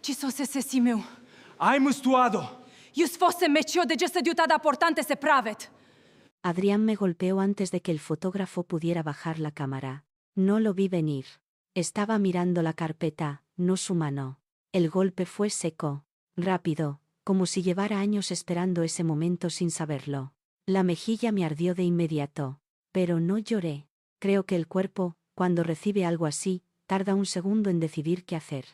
Ci so se meu. Ai mustuado! Ius fosse mecio de gesta diutada portante se pravet. Adrián me golpeó antes de que el fotógrafo pudiera bajar la cámara. No lo vi venir. Estaba mirando la carpeta, no su mano. El golpe fue seco, rápido, como si llevara años esperando ese momento sin saberlo. La mejilla me ardió de inmediato. Pero no lloré. Creo que el cuerpo, cuando recibe algo así, tarda un segundo en decidir qué hacer.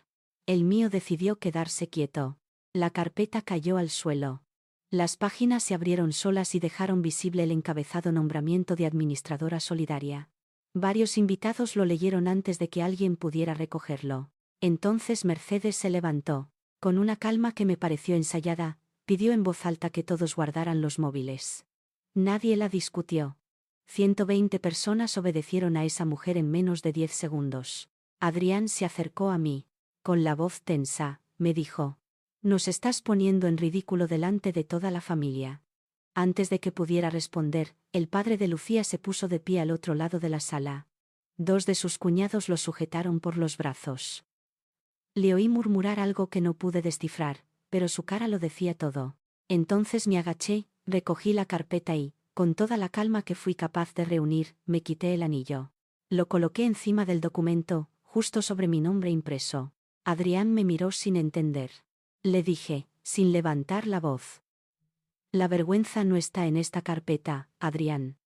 El mío decidió quedarse quieto. La carpeta cayó al suelo. Las páginas se abrieron solas y dejaron visible el encabezado nombramiento de administradora solidaria. Varios invitados lo leyeron antes de que alguien pudiera recogerlo. Entonces Mercedes se levantó. Con una calma que me pareció ensayada, pidió en voz alta que todos guardaran los móviles. Nadie la discutió. 120 personas obedecieron a esa mujer en menos de 10 segundos. Adrián se acercó a mí. Con la voz tensa, me dijo: «Nos estás poniendo en ridículo delante de toda la familia». Antes de que pudiera responder, el padre de Lucía se puso de pie al otro lado de la sala. Dos de sus cuñados lo sujetaron por los brazos. Le oí murmurar algo que no pude descifrar, pero su cara lo decía todo. Entonces me agaché, recogí la carpeta y, con toda la calma que fui capaz de reunir, me quité el anillo. Lo coloqué encima del documento, justo sobre mi nombre impreso. Adrián me miró sin entender. Le dije, sin levantar la voz: «La vergüenza no está en esta carpeta, Adrián.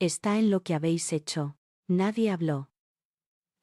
Está en lo que habéis hecho». Nadie habló.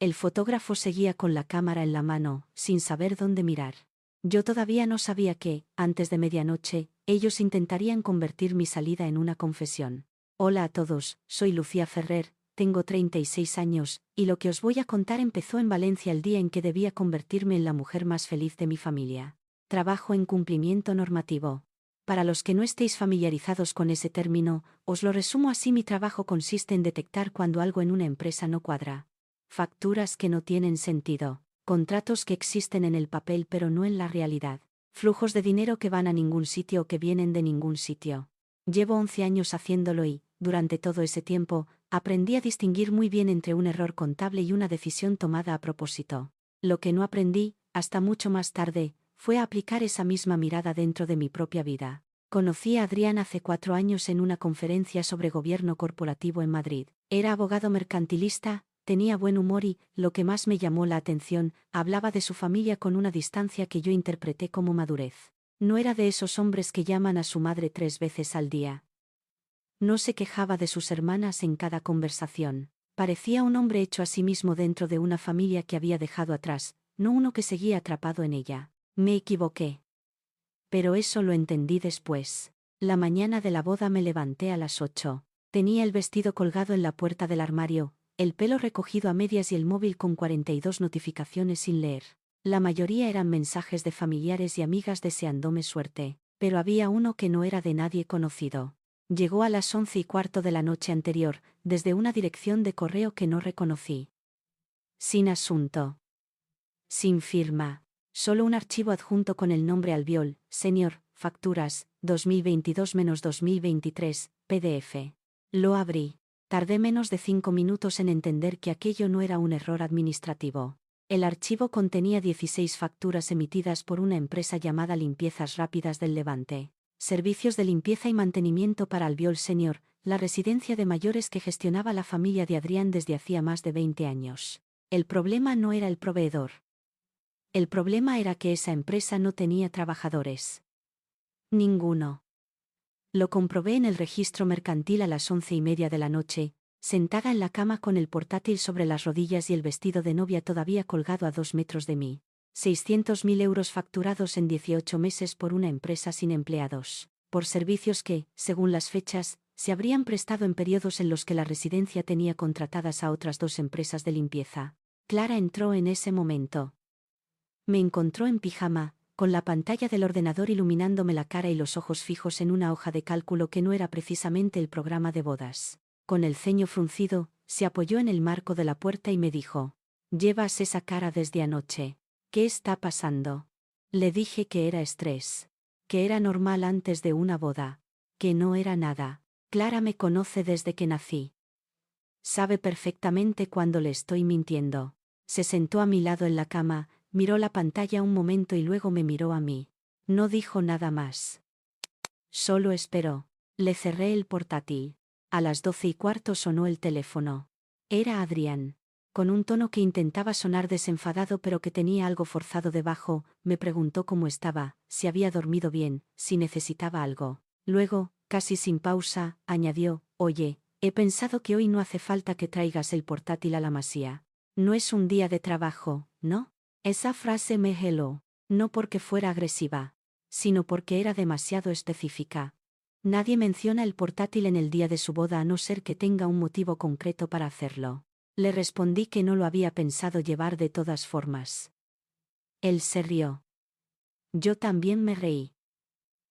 El fotógrafo seguía con la cámara en la mano, sin saber dónde mirar. Yo todavía no sabía que, antes de medianoche, ellos intentarían convertir mi salida en una confesión. Hola a todos, soy Lucía Ferrer, tengo 36 años, y lo que os voy a contar empezó en Valencia el día en que debía convertirme en la mujer más feliz de mi familia. Trabajo en cumplimiento normativo. Para los que no estéis familiarizados con ese término, os lo resumo así: mi trabajo consiste en detectar cuando algo en una empresa no cuadra. Facturas que no tienen sentido, contratos que existen en el papel pero no en la realidad, flujos de dinero que van a ningún sitio o que vienen de ningún sitio. Llevo 11 años haciéndolo y, durante todo ese tiempo, aprendí a distinguir muy bien entre un error contable y una decisión tomada a propósito. Lo que no aprendí, hasta mucho más tarde, fue a aplicar esa misma mirada dentro de mi propia vida. Conocí a Adrián hace 4 años en una conferencia sobre gobierno corporativo en Madrid. Era abogado mercantilista, tenía buen humor y, lo que más me llamó la atención, hablaba de su familia con una distancia que yo interpreté como madurez. No era de esos hombres que llaman a su madre 3 veces al día. No se quejaba de sus hermanas en cada conversación. Parecía un hombre hecho a sí mismo dentro de una familia que había dejado atrás, no uno que seguía atrapado en ella. Me equivoqué. Pero eso lo entendí después. La mañana de la boda me levanté a las 8. Tenía el vestido colgado en la puerta del armario, el pelo recogido a medias y el móvil con 42 notificaciones sin leer. La mayoría eran mensajes de familiares y amigas deseándome suerte, pero había uno que no era de nadie conocido. Llegó a las 11:15 de la noche anterior, desde una dirección de correo que no reconocí. Sin asunto. Sin firma. Solo un archivo adjunto con el nombre Albiol, Senior, Facturas, 2022-2023, PDF. Lo abrí. Tardé menos de 5 minutos en entender que aquello no era un error administrativo. El archivo contenía 16 facturas emitidas por una empresa llamada Limpiezas Rápidas del Levante. Servicios de limpieza y mantenimiento para Albiol Senior, la residencia de mayores que gestionaba la familia de Adrián desde hacía más de 20 años. El problema no era el proveedor. El problema era que esa empresa no tenía trabajadores. Ninguno. Lo comprobé en el registro mercantil a las 11:30 de la noche, sentada en la cama con el portátil sobre las rodillas y el vestido de novia todavía colgado a 2 metros de mí. 600.000 euros facturados en 18 meses por una empresa sin empleados, por servicios que, según las fechas, se habrían prestado en periodos en los que la residencia tenía contratadas a otras 2 empresas de limpieza. Clara entró en ese momento. Me encontró en pijama, con la pantalla del ordenador iluminándome la cara y los ojos fijos en una hoja de cálculo que no era precisamente el programa de bodas. Con el ceño fruncido, se apoyó en el marco de la puerta y me dijo: «Llevas esa cara desde anoche. ¿Qué está pasando?». Le dije que era estrés. Que era normal antes de una boda. Que no era nada. Clara me conoce desde que nací. Sabe perfectamente cuando le estoy mintiendo. Se sentó a mi lado en la cama, Miró la pantalla un momento y luego me miró a mí. No dijo nada más. Solo esperó. Le cerré el portátil. A las 12:15 sonó el teléfono. Era Adrián. Con un tono que intentaba sonar desenfadado pero que tenía algo forzado debajo, me preguntó cómo estaba, si había dormido bien, si necesitaba algo. Luego, casi sin pausa, añadió: «Oye, he pensado que hoy no hace falta que traigas el portátil a la masía. No es un día de trabajo, ¿no?» Esa frase me heló. No porque fuera agresiva, sino porque era demasiado específica. Nadie menciona el portátil en el día de su boda a no ser que tenga un motivo concreto para hacerlo. Le respondí que no lo había pensado llevar de todas formas. Él se rió. Yo también me reí.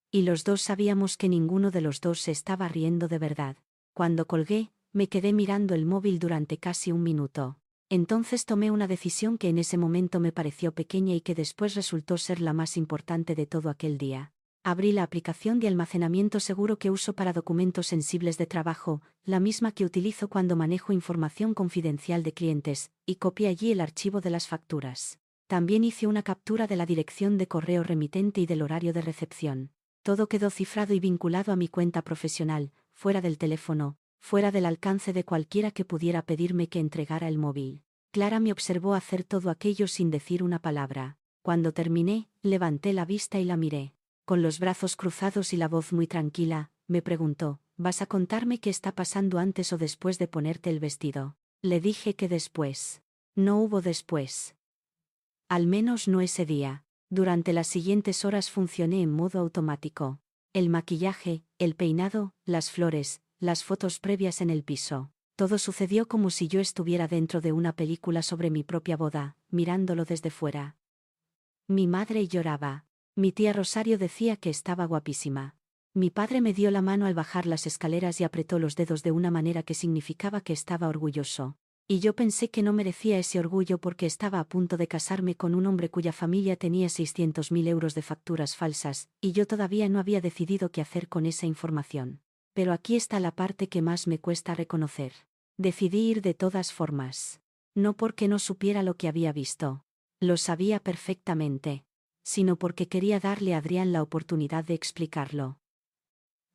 Y los dos sabíamos que ninguno de los dos se estaba riendo de verdad. Cuando colgué, me quedé mirando el móvil durante casi un minuto. Entonces tomé una decisión que en ese momento me pareció pequeña y que después resultó ser la más importante de todo aquel día. Abrí la aplicación de almacenamiento seguro que uso para documentos sensibles de trabajo, la misma que utilizo cuando manejo información confidencial de clientes, y copié allí el archivo de las facturas. También hice una captura de la dirección de correo remitente y del horario de recepción. Todo quedó cifrado y vinculado a mi cuenta profesional, fuera del teléfono, fuera del alcance de cualquiera que pudiera pedirme que entregara el móvil. Clara me observó hacer todo aquello sin decir una palabra. Cuando terminé, levanté la vista y la miré. Con los brazos cruzados y la voz muy tranquila, me preguntó: «¿Vas a contarme qué está pasando antes o después de ponerte el vestido?» Le dije que después. No hubo después. Al menos no ese día. Durante las siguientes horas funcioné en modo automático. El maquillaje, el peinado, las flores, las fotos previas en el piso. Todo sucedió como si yo estuviera dentro de una película sobre mi propia boda, mirándolo desde fuera. Mi madre lloraba. Mi tía Rosario decía que estaba guapísima. Mi padre me dio la mano al bajar las escaleras y apretó los dedos de una manera que significaba que estaba orgulloso. Y yo pensé que no merecía ese orgullo porque estaba a punto de casarme con un hombre cuya familia tenía 600.000 euros de facturas falsas, y yo todavía no había decidido qué hacer con esa información. Pero aquí está la parte que más me cuesta reconocer. Decidí ir de todas formas. No porque no supiera lo que había visto. Lo sabía perfectamente. Sino porque quería darle a Adrián la oportunidad de explicarlo.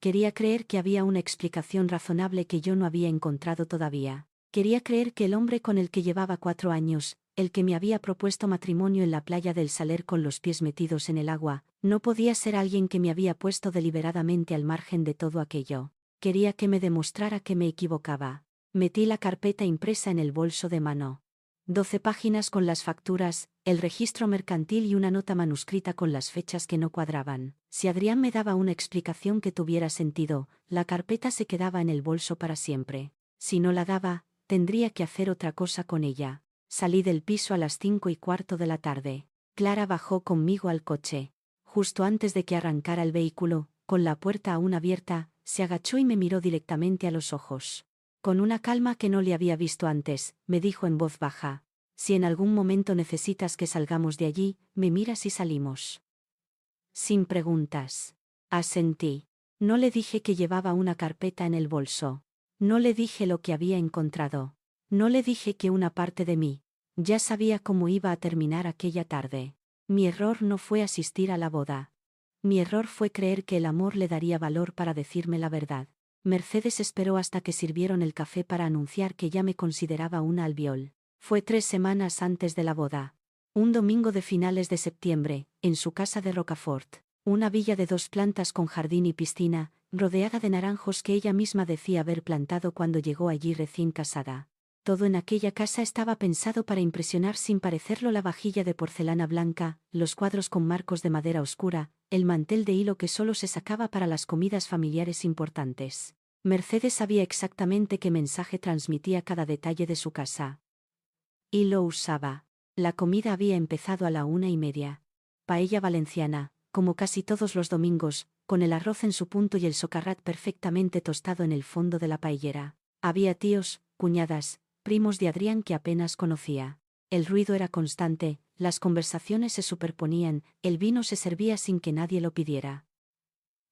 Quería creer que había una explicación razonable que yo no había encontrado todavía. Quería creer que el hombre con el que llevaba 4 años, el que me había propuesto matrimonio en la playa del Saler con los pies metidos en el agua, no podía ser alguien que me había puesto deliberadamente al margen de todo aquello. Quería que me demostrara que me equivocaba. Metí la carpeta impresa en el bolso de mano. 12 páginas con las facturas, el registro mercantil y una nota manuscrita con las fechas que no cuadraban. Si Adrián me daba una explicación que tuviera sentido, la carpeta se quedaba en el bolso para siempre. Si no la daba, tendría que hacer otra cosa con ella. Salí del piso a las 5:15 de la tarde. Clara bajó conmigo al coche. Justo antes de que arrancara el vehículo, con la puerta aún abierta, se agachó y me miró directamente a los ojos. Con una calma que no le había visto antes, me dijo en voz baja: «Si en algún momento necesitas que salgamos de allí, me miras y salimos». Sin preguntas. Asentí. No le dije que llevaba una carpeta en el bolso. No le dije lo que había encontrado. No le dije que una parte de mí ya sabía cómo iba a terminar aquella tarde. Mi error no fue asistir a la boda. Mi error fue creer que el amor le daría valor para decirme la verdad. Mercedes esperó hasta que sirvieron el café para anunciar que ya me consideraba una albiol. Fue 3 semanas antes de la boda. Un domingo de finales de septiembre, en su casa de Rocafort. Una villa de 2 plantas con jardín y piscina, rodeada de naranjos que ella misma decía haber plantado cuando llegó allí recién casada. Todo en aquella casa estaba pensado para impresionar sin parecerlo: la vajilla de porcelana blanca, los cuadros con marcos de madera oscura, el mantel de hilo que solo se sacaba para las comidas familiares importantes. Mercedes sabía exactamente qué mensaje transmitía cada detalle de su casa. Y lo usaba. La comida había empezado a la 1:30. Paella valenciana, como casi todos los domingos, con el arroz en su punto y el socarrat perfectamente tostado en el fondo de la paellera. Había tíos, cuñadas, primos de Adrián que apenas conocía. El ruido era constante, las conversaciones se superponían, el vino se servía sin que nadie lo pidiera.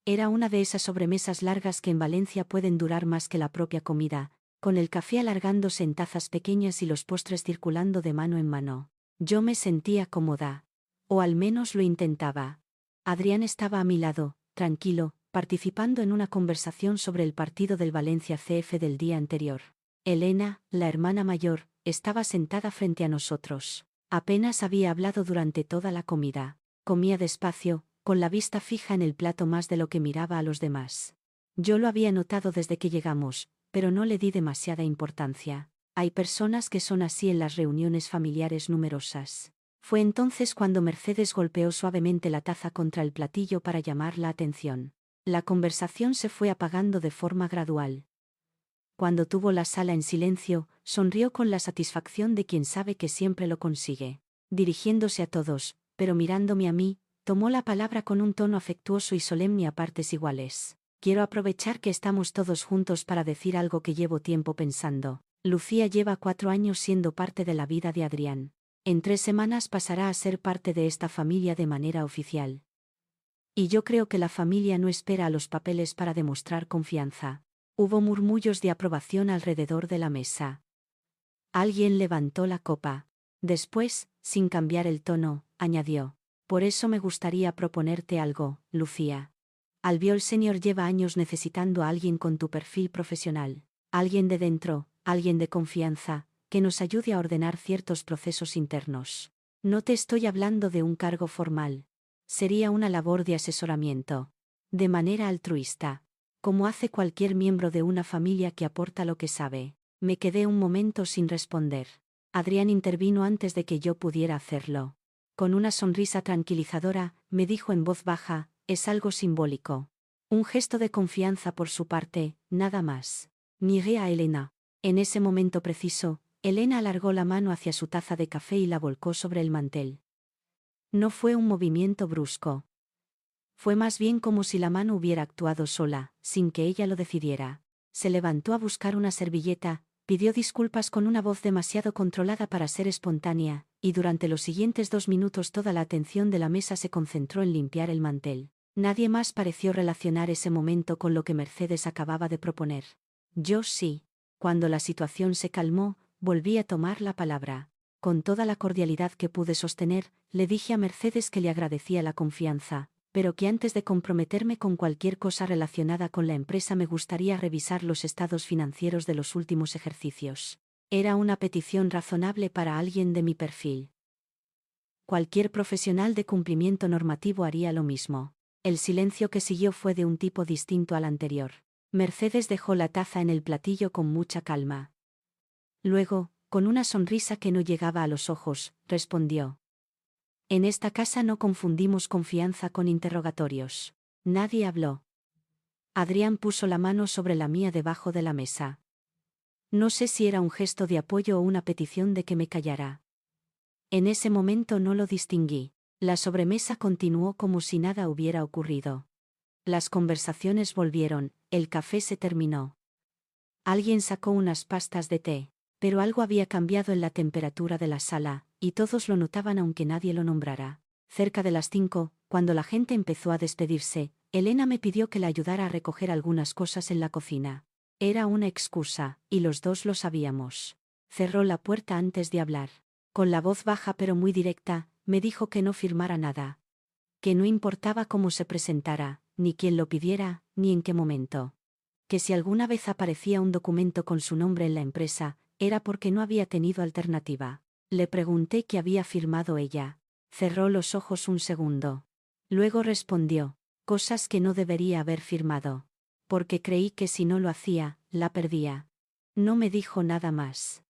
Era una de esas sobremesas largas que en Valencia pueden durar más que la propia comida, con el café alargándose en tazas pequeñas y los postres circulando de mano en mano. Yo me sentía cómoda. O al menos lo intentaba. Adrián estaba a mi lado, tranquilo, participando en una conversación sobre el partido del Valencia CF del día anterior. Elena, la hermana mayor, estaba sentada frente a nosotros. Apenas había hablado durante toda la comida. Comía despacio, con la vista fija en el plato más de lo que miraba a los demás. Yo lo había notado desde que llegamos, pero no le di demasiada importancia. Hay personas que son así en las reuniones familiares numerosas. Fue entonces cuando Mercedes golpeó suavemente la taza contra el platillo para llamar la atención. La conversación se fue apagando de forma gradual. Cuando tuvo la sala en silencio, sonrió con la satisfacción de quien sabe que siempre lo consigue. Dirigiéndose a todos, pero mirándome a mí, tomó la palabra con un tono afectuoso y solemne a partes iguales. Quiero aprovechar que estamos todos juntos para decir algo que llevo tiempo pensando. Lucía lleva 4 años siendo parte de la vida de Adrián. En 3 semanas pasará a ser parte de esta familia de manera oficial. Y yo creo que la familia no espera a los papeles para demostrar confianza. Hubo murmullos de aprobación alrededor de la mesa. Alguien levantó la copa. Después, sin cambiar el tono, añadió: por eso me gustaría proponerte algo, Lucía. Albiol Senior lleva años necesitando a alguien con tu perfil profesional. Alguien de dentro, alguien de confianza, que nos ayude a ordenar ciertos procesos internos. No te estoy hablando de un cargo formal. Sería una labor de asesoramiento. De manera altruista. Como hace cualquier miembro de una familia que aporta lo que sabe. Me quedé un momento sin responder. Adrián intervino antes de que yo pudiera hacerlo. Con una sonrisa tranquilizadora, me dijo en voz baja: es algo simbólico. Un gesto de confianza por su parte, nada más. Miré a Elena. En ese momento preciso, Elena alargó la mano hacia su taza de café y la volcó sobre el mantel. No fue un movimiento brusco. Fue más bien como si la mano hubiera actuado sola, sin que ella lo decidiera. Se levantó a buscar una servilleta, pidió disculpas con una voz demasiado controlada para ser espontánea, y durante los siguientes 2 minutos toda la atención de la mesa se concentró en limpiar el mantel. Nadie más pareció relacionar ese momento con lo que Mercedes acababa de proponer. Yo sí. Cuando la situación se calmó, volví a tomar la palabra. Con toda la cordialidad que pude sostener, le dije a Mercedes que le agradecía la confianza, pero que antes de comprometerme con cualquier cosa relacionada con la empresa me gustaría revisar los estados financieros de los últimos ejercicios. Era una petición razonable para alguien de mi perfil. Cualquier profesional de cumplimiento normativo haría lo mismo. El silencio que siguió fue de un tipo distinto al anterior. Mercedes dejó la taza en el platillo con mucha calma. Luego, con una sonrisa que no llegaba a los ojos, respondió: en esta casa no confundimos confianza con interrogatorios. Nadie habló. Adrián puso la mano sobre la mía debajo de la mesa. No sé si era un gesto de apoyo o una petición de que me callara. En ese momento no lo distinguí. La sobremesa continuó como si nada hubiera ocurrido. Las conversaciones volvieron, el café se terminó. Alguien sacó unas pastas de té, pero algo había cambiado en la temperatura de la sala, y todos lo notaban aunque nadie lo nombrara. Cerca de las 5, cuando la gente empezó a despedirse, Elena me pidió que la ayudara a recoger algunas cosas en la cocina. Era una excusa, y los dos lo sabíamos. Cerró la puerta antes de hablar. Con la voz baja pero muy directa, me dijo que no firmara nada. Que no importaba cómo se presentara, ni quién lo pidiera, ni en qué momento. Que si alguna vez aparecía un documento con su nombre en la empresa, era porque no había tenido alternativa. Le pregunté qué había firmado ella. Cerró los ojos un segundo. Luego respondió: cosas que no debería haber firmado. Porque creí que si no lo hacía, la perdía. No me dijo nada más.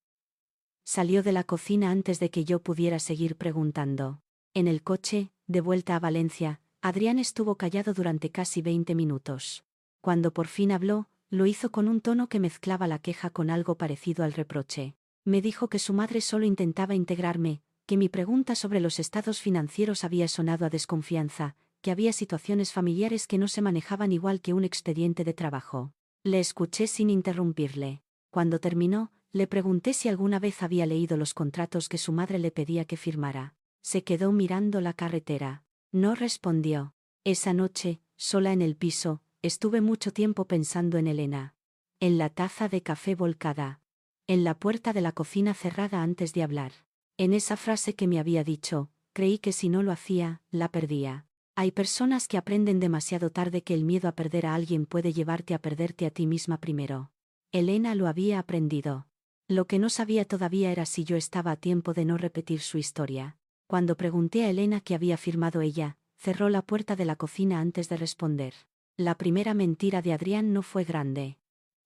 Salió de la cocina antes de que yo pudiera seguir preguntando. En el coche, de vuelta a Valencia, Adrián estuvo callado durante casi 20 minutos. Cuando por fin habló, lo hizo con un tono que mezclaba la queja con algo parecido al reproche. Me dijo que su madre solo intentaba integrarme, que mi pregunta sobre los estados financieros había sonado a desconfianza, que había situaciones familiares que no se manejaban igual que un expediente de trabajo. Le escuché sin interrumpirle. Cuando terminó, le pregunté si alguna vez había leído los contratos que su madre le pedía que firmara. Se quedó mirando la carretera. No respondió. Esa noche, sola en el piso, estuve mucho tiempo pensando en Elena. En la taza de café volcada. En la puerta de la cocina cerrada antes de hablar. En esa frase que me había dicho, creí que si no lo hacía, la perdía. Hay personas que aprenden demasiado tarde que el miedo a perder a alguien puede llevarte a perderte a ti misma primero. Elena lo había aprendido. Lo que no sabía todavía era si yo estaba a tiempo de no repetir su historia. Cuando pregunté a Elena qué había firmado ella, cerró la puerta de la cocina antes de responder. La primera mentira de Adrián no fue grande.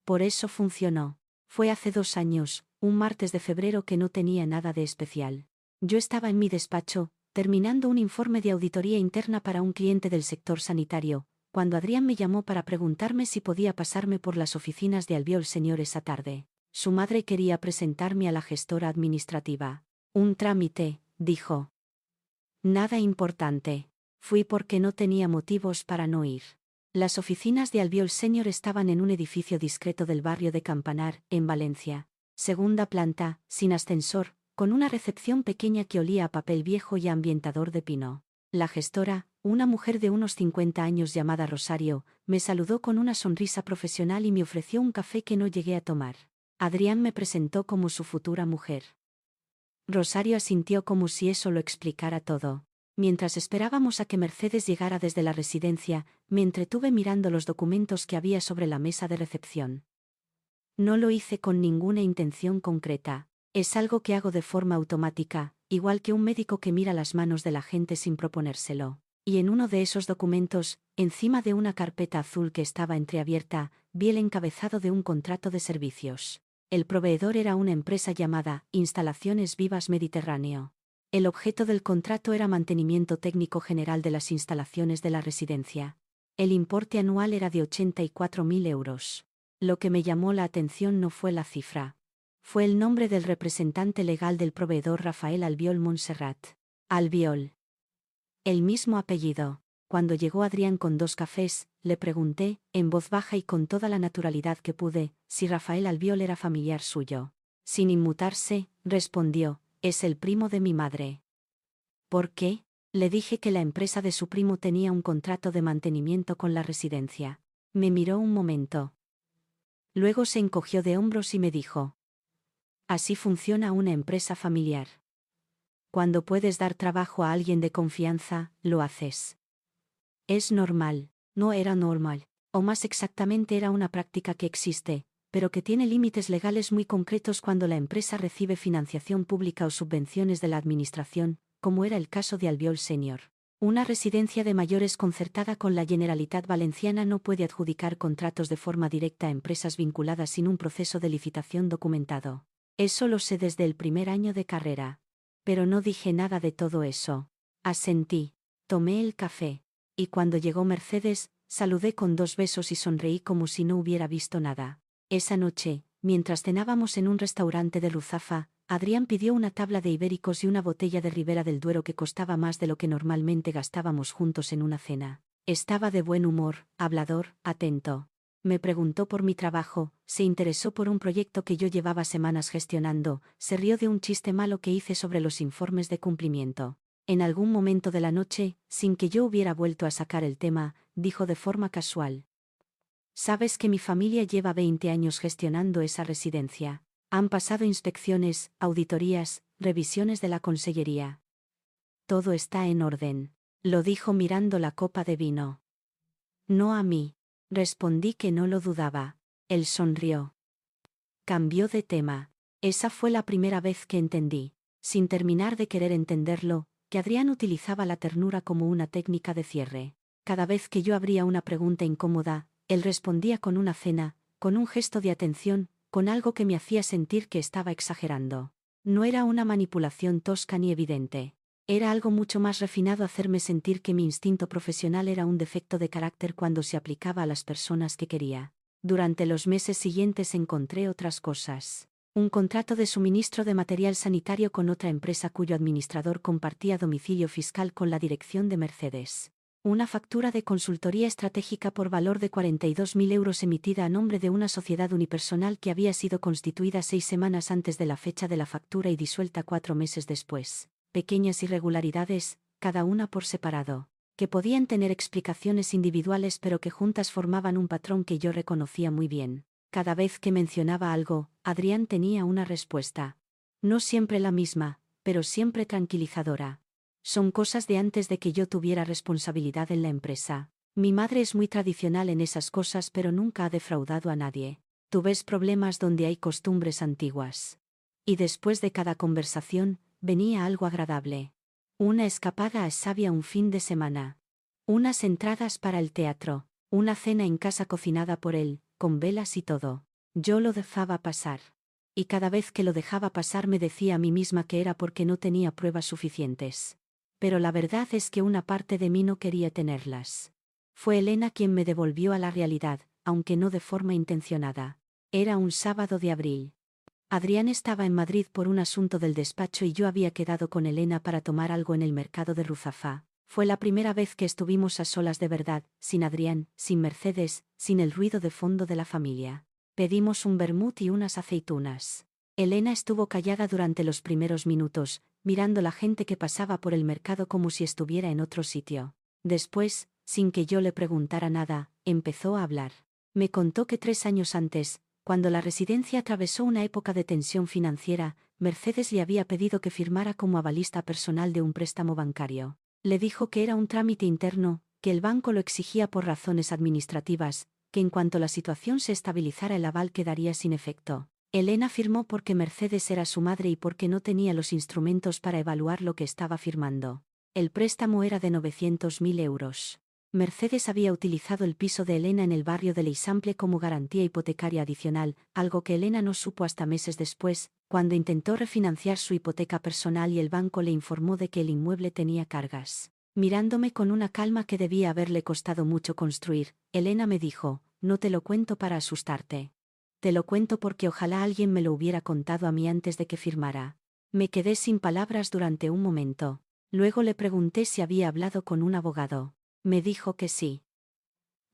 Por eso funcionó. Fue hace 2 años, un martes de febrero que no tenía nada de especial. Yo estaba en mi despacho, terminando un informe de auditoría interna para un cliente del sector sanitario, cuando Adrián me llamó para preguntarme si podía pasarme por las oficinas de Albiol Senior esa tarde. Su madre quería presentarme a la gestora administrativa. Un trámite, dijo. Nada importante. Fui porque no tenía motivos para no ir. Las oficinas de Albiol Senior estaban en un edificio discreto del barrio de Campanar, en Valencia. Segunda planta, sin ascensor, con una recepción pequeña que olía a papel viejo y a ambientador de pino. La gestora, una mujer de unos 50 años llamada Rosario, me saludó con una sonrisa profesional y me ofreció un café que no llegué a tomar. Adrián me presentó como su futura mujer. Rosario asintió como si eso lo explicara todo. Mientras esperábamos a que Mercedes llegara desde la residencia, me entretuve mirando los documentos que había sobre la mesa de recepción. No lo hice con ninguna intención concreta. Es algo que hago de forma automática, igual que un médico que mira las manos de la gente sin proponérselo. Y en uno de esos documentos, encima de una carpeta azul que estaba entreabierta, vi el encabezado de un contrato de servicios. El proveedor era una empresa llamada Instalaciones Vivas Mediterráneo. El objeto del contrato era mantenimiento técnico general de las instalaciones de la residencia. El importe anual era de 84.000 euros. Lo que me llamó la atención no fue la cifra. Fue el nombre del representante legal del proveedor Rafael Albiol Montserrat. Albiol. El mismo apellido. Cuando llegó Adrián con 2 cafés, le pregunté, en voz baja y con toda la naturalidad que pude, si Rafael Albiol era familiar suyo. Sin inmutarse, respondió, es el primo de mi madre. ¿Por qué? Le dije que la empresa de su primo tenía un contrato de mantenimiento con la residencia. Me miró un momento. Luego se encogió de hombros y me dijo. Así funciona una empresa familiar. Cuando puedes dar trabajo a alguien de confianza, lo haces. Es normal, no era normal, o más exactamente era una práctica que existe, pero que tiene límites legales muy concretos cuando la empresa recibe financiación pública o subvenciones de la administración, como era el caso de Albiol Senior. Una residencia de mayores concertada con la Generalitat Valenciana no puede adjudicar contratos de forma directa a empresas vinculadas sin un proceso de licitación documentado. Eso lo sé desde el primer año de carrera. Pero no dije nada de todo eso. Asentí. Tomé el café. Y cuando llegó Mercedes, saludé con 2 besos y sonreí como si no hubiera visto nada. Esa noche, mientras cenábamos en un restaurante de Ruzafa, Adrián pidió una tabla de ibéricos y una botella de Ribera del Duero que costaba más de lo que normalmente gastábamos juntos en una cena. Estaba de buen humor, hablador, atento. Me preguntó por mi trabajo, se interesó por un proyecto que yo llevaba semanas gestionando, se rió de un chiste malo que hice sobre los informes de cumplimiento. En algún momento de la noche, sin que yo hubiera vuelto a sacar el tema, dijo de forma casual. Sabes que mi familia lleva 20 años gestionando esa residencia. Han pasado inspecciones, auditorías, revisiones de la consellería. Todo está en orden. Lo dijo mirando la copa de vino. No a mí. Respondí que no lo dudaba. Él sonrió. Cambió de tema. Esa fue la primera vez que entendí, sin terminar de querer entenderlo, que Adrián utilizaba la ternura como una técnica de cierre. Cada vez que yo abría una pregunta incómoda, él respondía con una cena, con un gesto de atención, con algo que me hacía sentir que estaba exagerando. No era una manipulación tosca ni evidente. Era algo mucho más refinado hacerme sentir que mi instinto profesional era un defecto de carácter cuando se aplicaba a las personas que quería. Durante los meses siguientes encontré otras cosas. Un contrato de suministro de material sanitario con otra empresa cuyo administrador compartía domicilio fiscal con la dirección de Mercedes. Una factura de consultoría estratégica por valor de 42.000 euros emitida a nombre de una sociedad unipersonal que había sido constituida 6 semanas antes de la fecha de la factura y disuelta 4 meses después. Pequeñas irregularidades, cada una por separado, que podían tener explicaciones individuales pero que juntas formaban un patrón que yo reconocía muy bien. Cada vez que mencionaba algo, Adrián tenía una respuesta. No siempre la misma, pero siempre tranquilizadora. Son cosas de antes de que yo tuviera responsabilidad en la empresa. Mi madre es muy tradicional en esas cosas, pero nunca ha defraudado a nadie. Tú ves problemas donde hay costumbres antiguas. Y después de cada conversación, venía algo agradable. Una escapada a Savia un fin de semana. Unas entradas para el teatro. Una cena en casa cocinada por él, con velas y todo. Yo lo dejaba pasar. Y cada vez que lo dejaba pasar me decía a mí misma que era porque no tenía pruebas suficientes. Pero la verdad es que una parte de mí no quería tenerlas. Fue Elena quien me devolvió a la realidad, aunque no de forma intencionada. Era un sábado de abril. Adrián estaba en Madrid por un asunto del despacho y yo había quedado con Elena para tomar algo en el mercado de Ruzafa. Fue la primera vez que estuvimos a solas de verdad, sin Adrián, sin Mercedes, sin el ruido de fondo de la familia. Pedimos un vermut y unas aceitunas. Elena estuvo callada durante los primeros minutos, mirando la gente que pasaba por el mercado como si estuviera en otro sitio. Después, sin que yo le preguntara nada, empezó a hablar. Me contó que 3 años antes, cuando la residencia atravesó una época de tensión financiera, Mercedes le había pedido que firmara como avalista personal de un préstamo bancario. Le dijo que era un trámite interno, que el banco lo exigía por razones administrativas, que en cuanto la situación se estabilizara el aval quedaría sin efecto. Elena firmó porque Mercedes era su madre y porque no tenía los instrumentos para evaluar lo que estaba firmando. El préstamo era de 900.000 euros. Mercedes había utilizado el piso de Elena en el barrio de l'Eixample como garantía hipotecaria adicional, algo que Elena no supo hasta meses después, cuando intentó refinanciar su hipoteca personal y el banco le informó de que el inmueble tenía cargas. Mirándome con una calma que debía haberle costado mucho construir, Elena me dijo: «No te lo cuento para asustarte. Te lo cuento porque ojalá alguien me lo hubiera contado a mí antes de que firmara». Me quedé sin palabras durante un momento. Luego le pregunté si había hablado con un abogado. Me dijo que sí.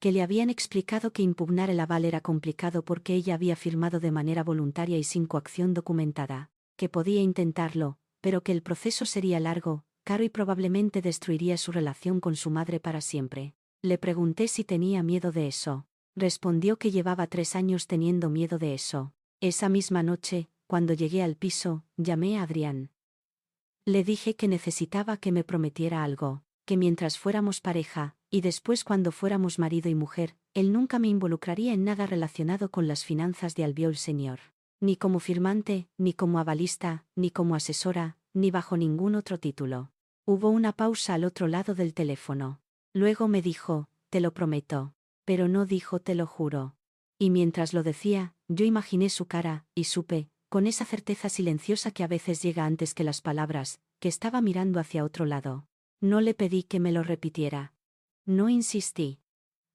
Que le habían explicado que impugnar el aval era complicado porque ella había firmado de manera voluntaria y sin coacción documentada. Que podía intentarlo, pero que el proceso sería largo, caro y probablemente destruiría su relación con su madre para siempre. Le pregunté si tenía miedo de eso. Respondió que llevaba 3 años teniendo miedo de eso. Esa misma noche, cuando llegué al piso, llamé a Adrián. Le dije que necesitaba que me prometiera algo, que mientras fuéramos pareja, y después cuando fuéramos marido y mujer, él nunca me involucraría en nada relacionado con las finanzas de Albiol Senior. Ni como firmante, ni como avalista, ni como asesora, ni bajo ningún otro título. Hubo una pausa al otro lado del teléfono. Luego me dijo: «Te lo prometo». Pero no dijo «te lo juro». Y mientras lo decía, yo imaginé su cara, y supe, con esa certeza silenciosa que a veces llega antes que las palabras, que estaba mirando hacia otro lado. No le pedí que me lo repitiera. No insistí.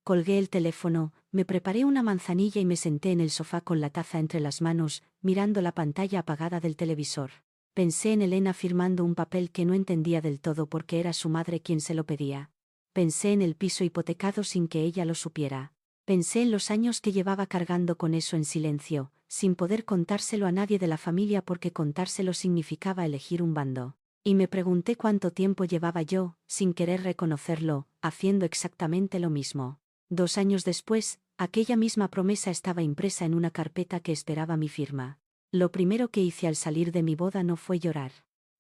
Colgué el teléfono, me preparé una manzanilla y me senté en el sofá con la taza entre las manos, mirando la pantalla apagada del televisor. Pensé en Elena firmando un papel que no entendía del todo porque era su madre quien se lo pedía. Pensé en el piso hipotecado sin que ella lo supiera. Pensé en los años que llevaba cargando con eso en silencio, sin poder contárselo a nadie de la familia porque contárselo significaba elegir un bando. Y me pregunté cuánto tiempo llevaba yo, sin querer reconocerlo, haciendo exactamente lo mismo. 2 años después, aquella misma promesa estaba impresa en una carpeta que esperaba mi firma. Lo primero que hice al salir de mi boda no fue llorar.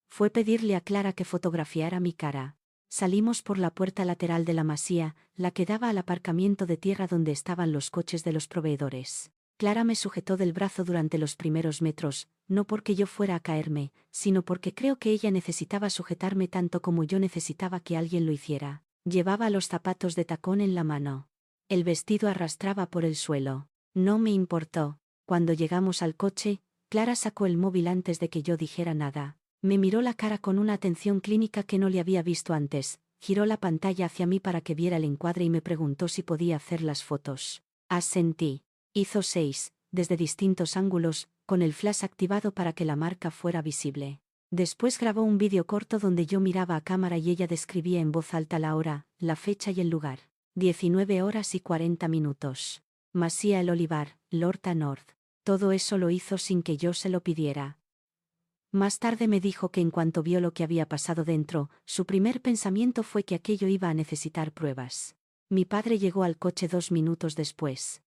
Fue pedirle a Clara que fotografiara mi cara. Salimos por la puerta lateral de la masía, la que daba al aparcamiento de tierra donde estaban los coches de los proveedores. Clara me sujetó del brazo durante los primeros metros, no porque yo fuera a caerme, sino porque creo que ella necesitaba sujetarme tanto como yo necesitaba que alguien lo hiciera. Llevaba los zapatos de tacón en la mano. El vestido arrastraba por el suelo. No me importó. Cuando llegamos al coche, Clara sacó el móvil antes de que yo dijera nada. Me miró la cara con una atención clínica que no le había visto antes, giró la pantalla hacia mí para que viera el encuadre y me preguntó si podía hacer las fotos. Asentí. Hizo 6, desde distintos ángulos, con el flash activado para que la marca fuera visible. Después grabó un vídeo corto donde yo miraba a cámara y ella describía en voz alta la hora, la fecha y el lugar. 19 horas y 40 minutos. Masía el Olivar, Lorta North. Todo eso lo hizo sin que yo se lo pidiera. Más tarde me dijo que en cuanto vio lo que había pasado dentro, su primer pensamiento fue que aquello iba a necesitar pruebas. Mi padre llegó al coche 2 minutos después.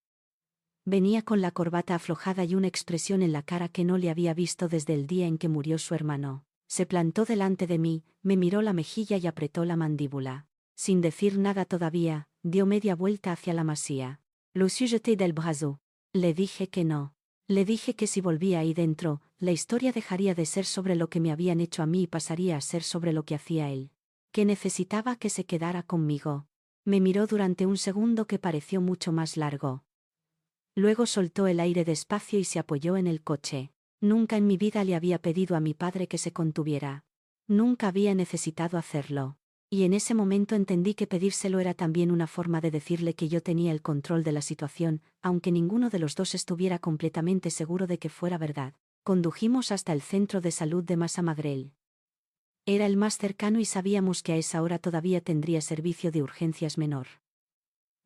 Venía con la corbata aflojada y una expresión en la cara que no le había visto desde el día en que murió su hermano. Se plantó delante de mí, me miró la mejilla y apretó la mandíbula. Sin decir nada todavía, dio media vuelta hacia la masía. «Le suis jeté del brazo». Le dije que no. Le dije que si volvía ahí dentro, la historia dejaría de ser sobre lo que me habían hecho a mí y pasaría a ser sobre lo que hacía él. Que necesitaba que se quedara conmigo. Me miró durante un segundo que pareció mucho más largo. Luego soltó el aire despacio y se apoyó en el coche. Nunca en mi vida le había pedido a mi padre que se contuviera. Nunca había necesitado hacerlo. Y en ese momento entendí que pedírselo era también una forma de decirle que yo tenía el control de la situación, aunque ninguno de los dos estuviera completamente seguro de que fuera verdad. Condujimos hasta el centro de salud de Massamagrell. Era el más cercano y sabíamos que a esa hora todavía tendría servicio de urgencias menor.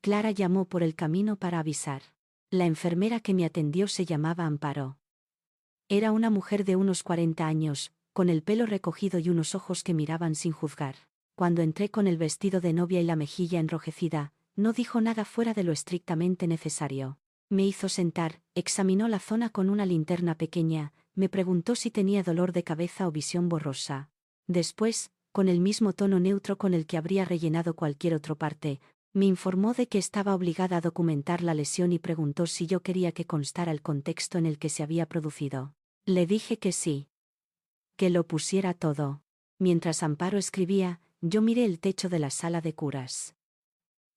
Clara llamó por el camino para avisar. La enfermera que me atendió se llamaba Amparo. Era una mujer de unos 40 años, con el pelo recogido y unos ojos que miraban sin juzgar. Cuando entré con el vestido de novia y la mejilla enrojecida, no dijo nada fuera de lo estrictamente necesario. Me hizo sentar, examinó la zona con una linterna pequeña, me preguntó si tenía dolor de cabeza o visión borrosa. Después, con el mismo tono neutro con el que habría rellenado cualquier otra parte, me informó de que estaba obligada a documentar la lesión y preguntó si yo quería que constara el contexto en el que se había producido. Le dije que sí. Que lo pusiera todo. Mientras Amparo escribía, yo miré el techo de la sala de curas.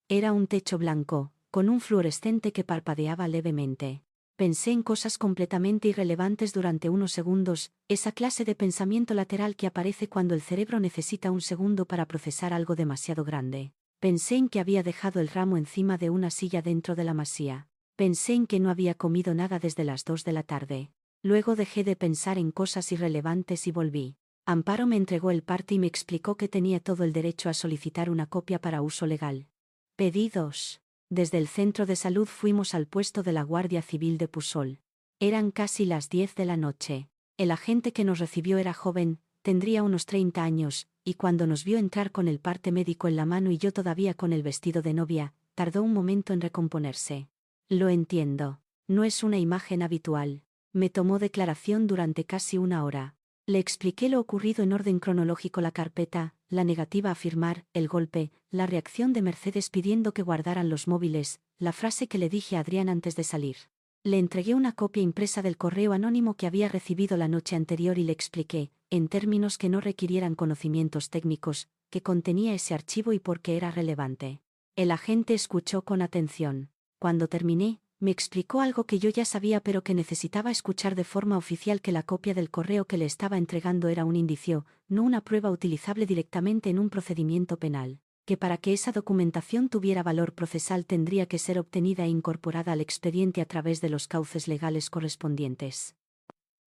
Era un techo blanco, con un fluorescente que parpadeaba levemente. Pensé en cosas completamente irrelevantes durante unos segundos, esa clase de pensamiento lateral que aparece cuando el cerebro necesita un segundo para procesar algo demasiado grande. Pensé en que había dejado el ramo encima de una silla dentro de la masía. Pensé en que no había comido nada desde las 2 de la tarde. Luego dejé de pensar en cosas irrelevantes y volví. Amparo me entregó el parte y me explicó que tenía todo el derecho a solicitar una copia para uso legal. Pedí 2. Desde el centro de salud fuimos al puesto de la Guardia Civil de Pusol. Eran casi las 10 de la noche. El agente que nos recibió era joven, tendría unos 30 años, y cuando nos vio entrar con el parte médico en la mano y yo todavía con el vestido de novia, tardó un momento en recomponerse. Lo entiendo. No es una imagen habitual. Me tomó declaración durante casi una hora. Le expliqué lo ocurrido en orden cronológico: la carpeta, la negativa a firmar, el golpe, la reacción de Mercedes pidiendo que guardaran los móviles, la frase que le dije a Adrián antes de salir. Le entregué una copia impresa del correo anónimo que había recibido la noche anterior y le expliqué, en términos que no requirieran conocimientos técnicos, que contenía ese archivo y por qué era relevante. El agente escuchó con atención. Cuando terminé, me explicó algo que yo ya sabía pero que necesitaba escuchar de forma oficial: que la copia del correo que le estaba entregando era un indicio, no una prueba utilizable directamente en un procedimiento penal, que para que esa documentación tuviera valor procesal tendría que ser obtenida e incorporada al expediente a través de los cauces legales correspondientes.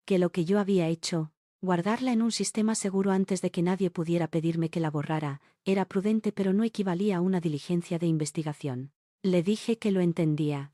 Que lo que yo había hecho, guardarla en un sistema seguro antes de que nadie pudiera pedirme que la borrara, era prudente pero no equivalía a una diligencia de investigación. Le dije que lo entendía.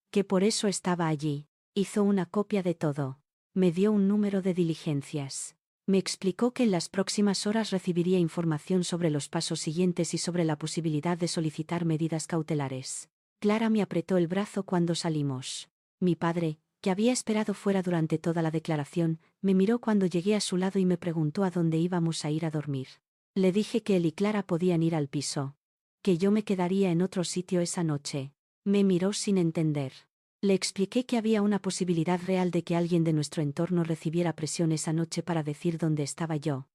Que por eso estaba allí. Hizo una copia de todo. Me dio un número de diligencias. Me explicó que en las próximas horas recibiría información sobre los pasos siguientes y sobre la posibilidad de solicitar medidas cautelares. Clara me apretó el brazo cuando salimos. Mi padre, que había esperado fuera durante toda la declaración, me miró cuando llegué a su lado y me preguntó a dónde íbamos a ir a dormir. Le dije que él y Clara podían ir al piso. Que yo me quedaría en otro sitio esa noche. Me miró sin entender. Le expliqué que había una posibilidad real de que alguien de nuestro entorno recibiera presión esa noche para decir dónde estaba yo.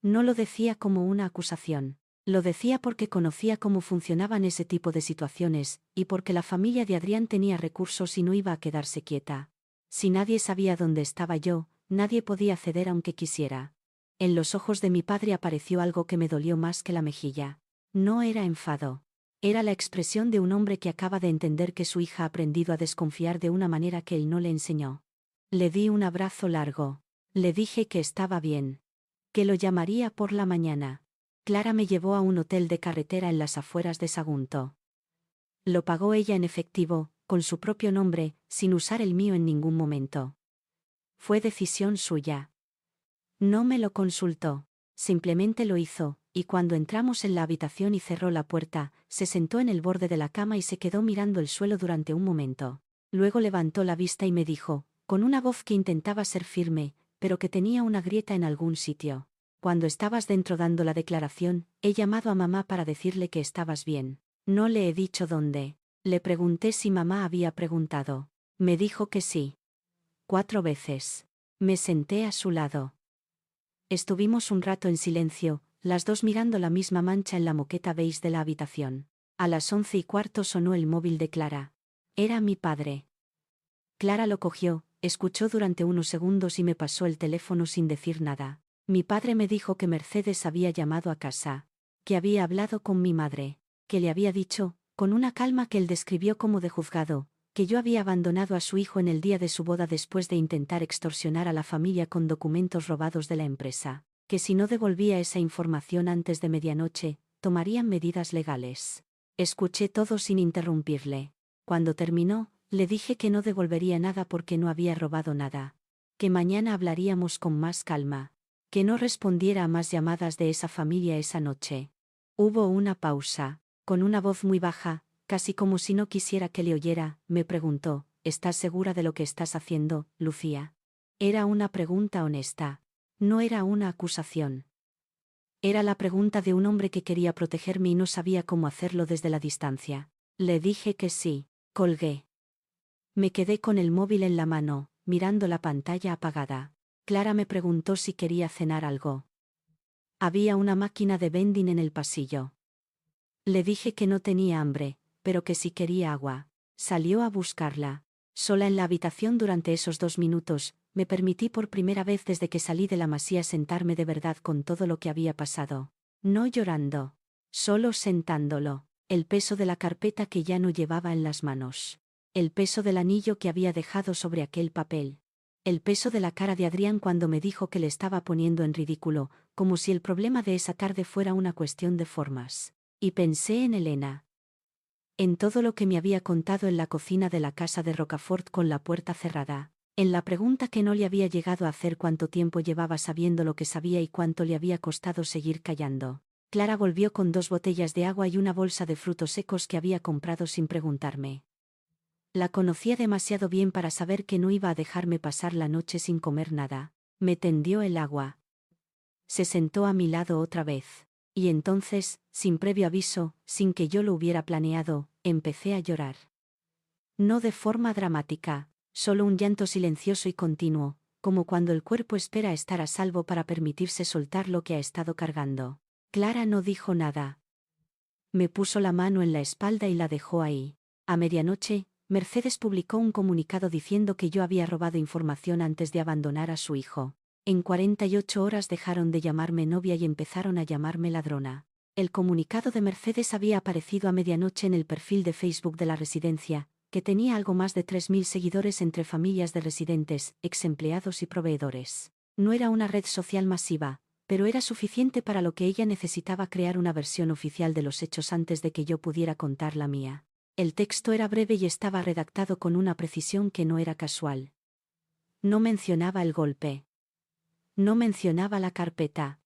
No lo decía como una acusación. Lo decía porque conocía cómo funcionaban ese tipo de situaciones, y porque la familia de Adrián tenía recursos y no iba a quedarse quieta. Si nadie sabía dónde estaba yo, nadie podía ceder aunque quisiera. En los ojos de mi padre apareció algo que me dolió más que la mejilla. No era enfado. Era la expresión de un hombre que acaba de entender que su hija ha aprendido a desconfiar de una manera que él no le enseñó. Le di un abrazo largo. Le dije que estaba bien. Que lo llamaría por la mañana. Clara me llevó a un hotel de carretera en las afueras de Sagunto. Lo pagó ella en efectivo, con su propio nombre, sin usar el mío en ningún momento. Fue decisión suya. No me lo consultó. Simplemente lo hizo, y cuando entramos en la habitación y cerró la puerta, se sentó en el borde de la cama y se quedó mirando el suelo durante un momento. Luego levantó la vista y me dijo, con una voz que intentaba ser firme, pero que tenía una grieta en algún sitio. Cuando estabas dentro dando la declaración, he llamado a mamá para decirle que estabas bien. No le he dicho dónde. Le pregunté si mamá había preguntado. Me dijo que sí. 4 veces. Me senté a su lado. Estuvimos un rato en silencio, las dos mirando la misma mancha en la moqueta beige de la habitación. A las 11:15 sonó el móvil de Clara. Era mi padre. Clara lo cogió, escuchó durante unos segundos y me pasó el teléfono sin decir nada. Mi padre me dijo que Mercedes había llamado a casa, que había hablado con mi madre, que le había dicho, con una calma que él describió como de juzgado, que yo había abandonado a su hijo en el día de su boda después de intentar extorsionar a la familia con documentos robados de la empresa, que si no devolvía esa información antes de medianoche, tomarían medidas legales. Escuché todo sin interrumpirle. Cuando terminó, le dije que no devolvería nada porque no había robado nada, que mañana hablaríamos con más calma, que no respondiera a más llamadas de esa familia esa noche. Hubo una pausa. Con una voz muy baja, casi como si no quisiera que le oyera, me preguntó, ¿estás segura de lo que estás haciendo, Lucía? Era una pregunta honesta. No era una acusación. Era la pregunta de un hombre que quería protegerme y no sabía cómo hacerlo desde la distancia. Le dije que sí. Colgué. Me quedé con el móvil en la mano, mirando la pantalla apagada. Clara me preguntó si quería cenar algo. Había una máquina de vending en el pasillo. Le dije que no tenía hambre, pero que si quería agua. Salió a buscarla. Sola en la habitación durante esos 2 minutos, me permití por primera vez desde que salí de la masía sentarme de verdad con todo lo que había pasado. No llorando. Solo sentándolo. El peso de la carpeta que ya no llevaba en las manos. El peso del anillo que había dejado sobre aquel papel. El peso de la cara de Adrián cuando me dijo que le estaba poniendo en ridículo, como si el problema de esa tarde fuera una cuestión de formas. Y pensé en Elena. En todo lo que me había contado en la cocina de la casa de Rocafort con la puerta cerrada. En la pregunta que no le había llegado a hacer cuánto tiempo llevaba sabiendo lo que sabía y cuánto le había costado seguir callando. Clara volvió con 2 botellas de agua y una bolsa de frutos secos que había comprado sin preguntarme. La conocía demasiado bien para saber que no iba a dejarme pasar la noche sin comer nada. Me tendió el agua. Se sentó a mi lado otra vez. Y entonces, sin previo aviso, sin que yo lo hubiera planeado, empecé a llorar. No de forma dramática, solo un llanto silencioso y continuo, como cuando el cuerpo espera estar a salvo para permitirse soltar lo que ha estado cargando. Clara no dijo nada. Me puso la mano en la espalda y la dejó ahí. A medianoche, Mercedes publicó un comunicado diciendo que yo había robado información antes de abandonar a su hijo. En 48 horas dejaron de llamarme novia y empezaron a llamarme ladrona. El comunicado de Mercedes había aparecido a medianoche en el perfil de Facebook de la residencia, que tenía algo más de 3.000 seguidores entre familias de residentes, exempleados y proveedores. No era una red social masiva, pero era suficiente para lo que ella necesitaba crear una versión oficial de los hechos antes de que yo pudiera contar la mía. El texto era breve y estaba redactado con una precisión que no era casual. No mencionaba el golpe. No mencionaba la carpeta.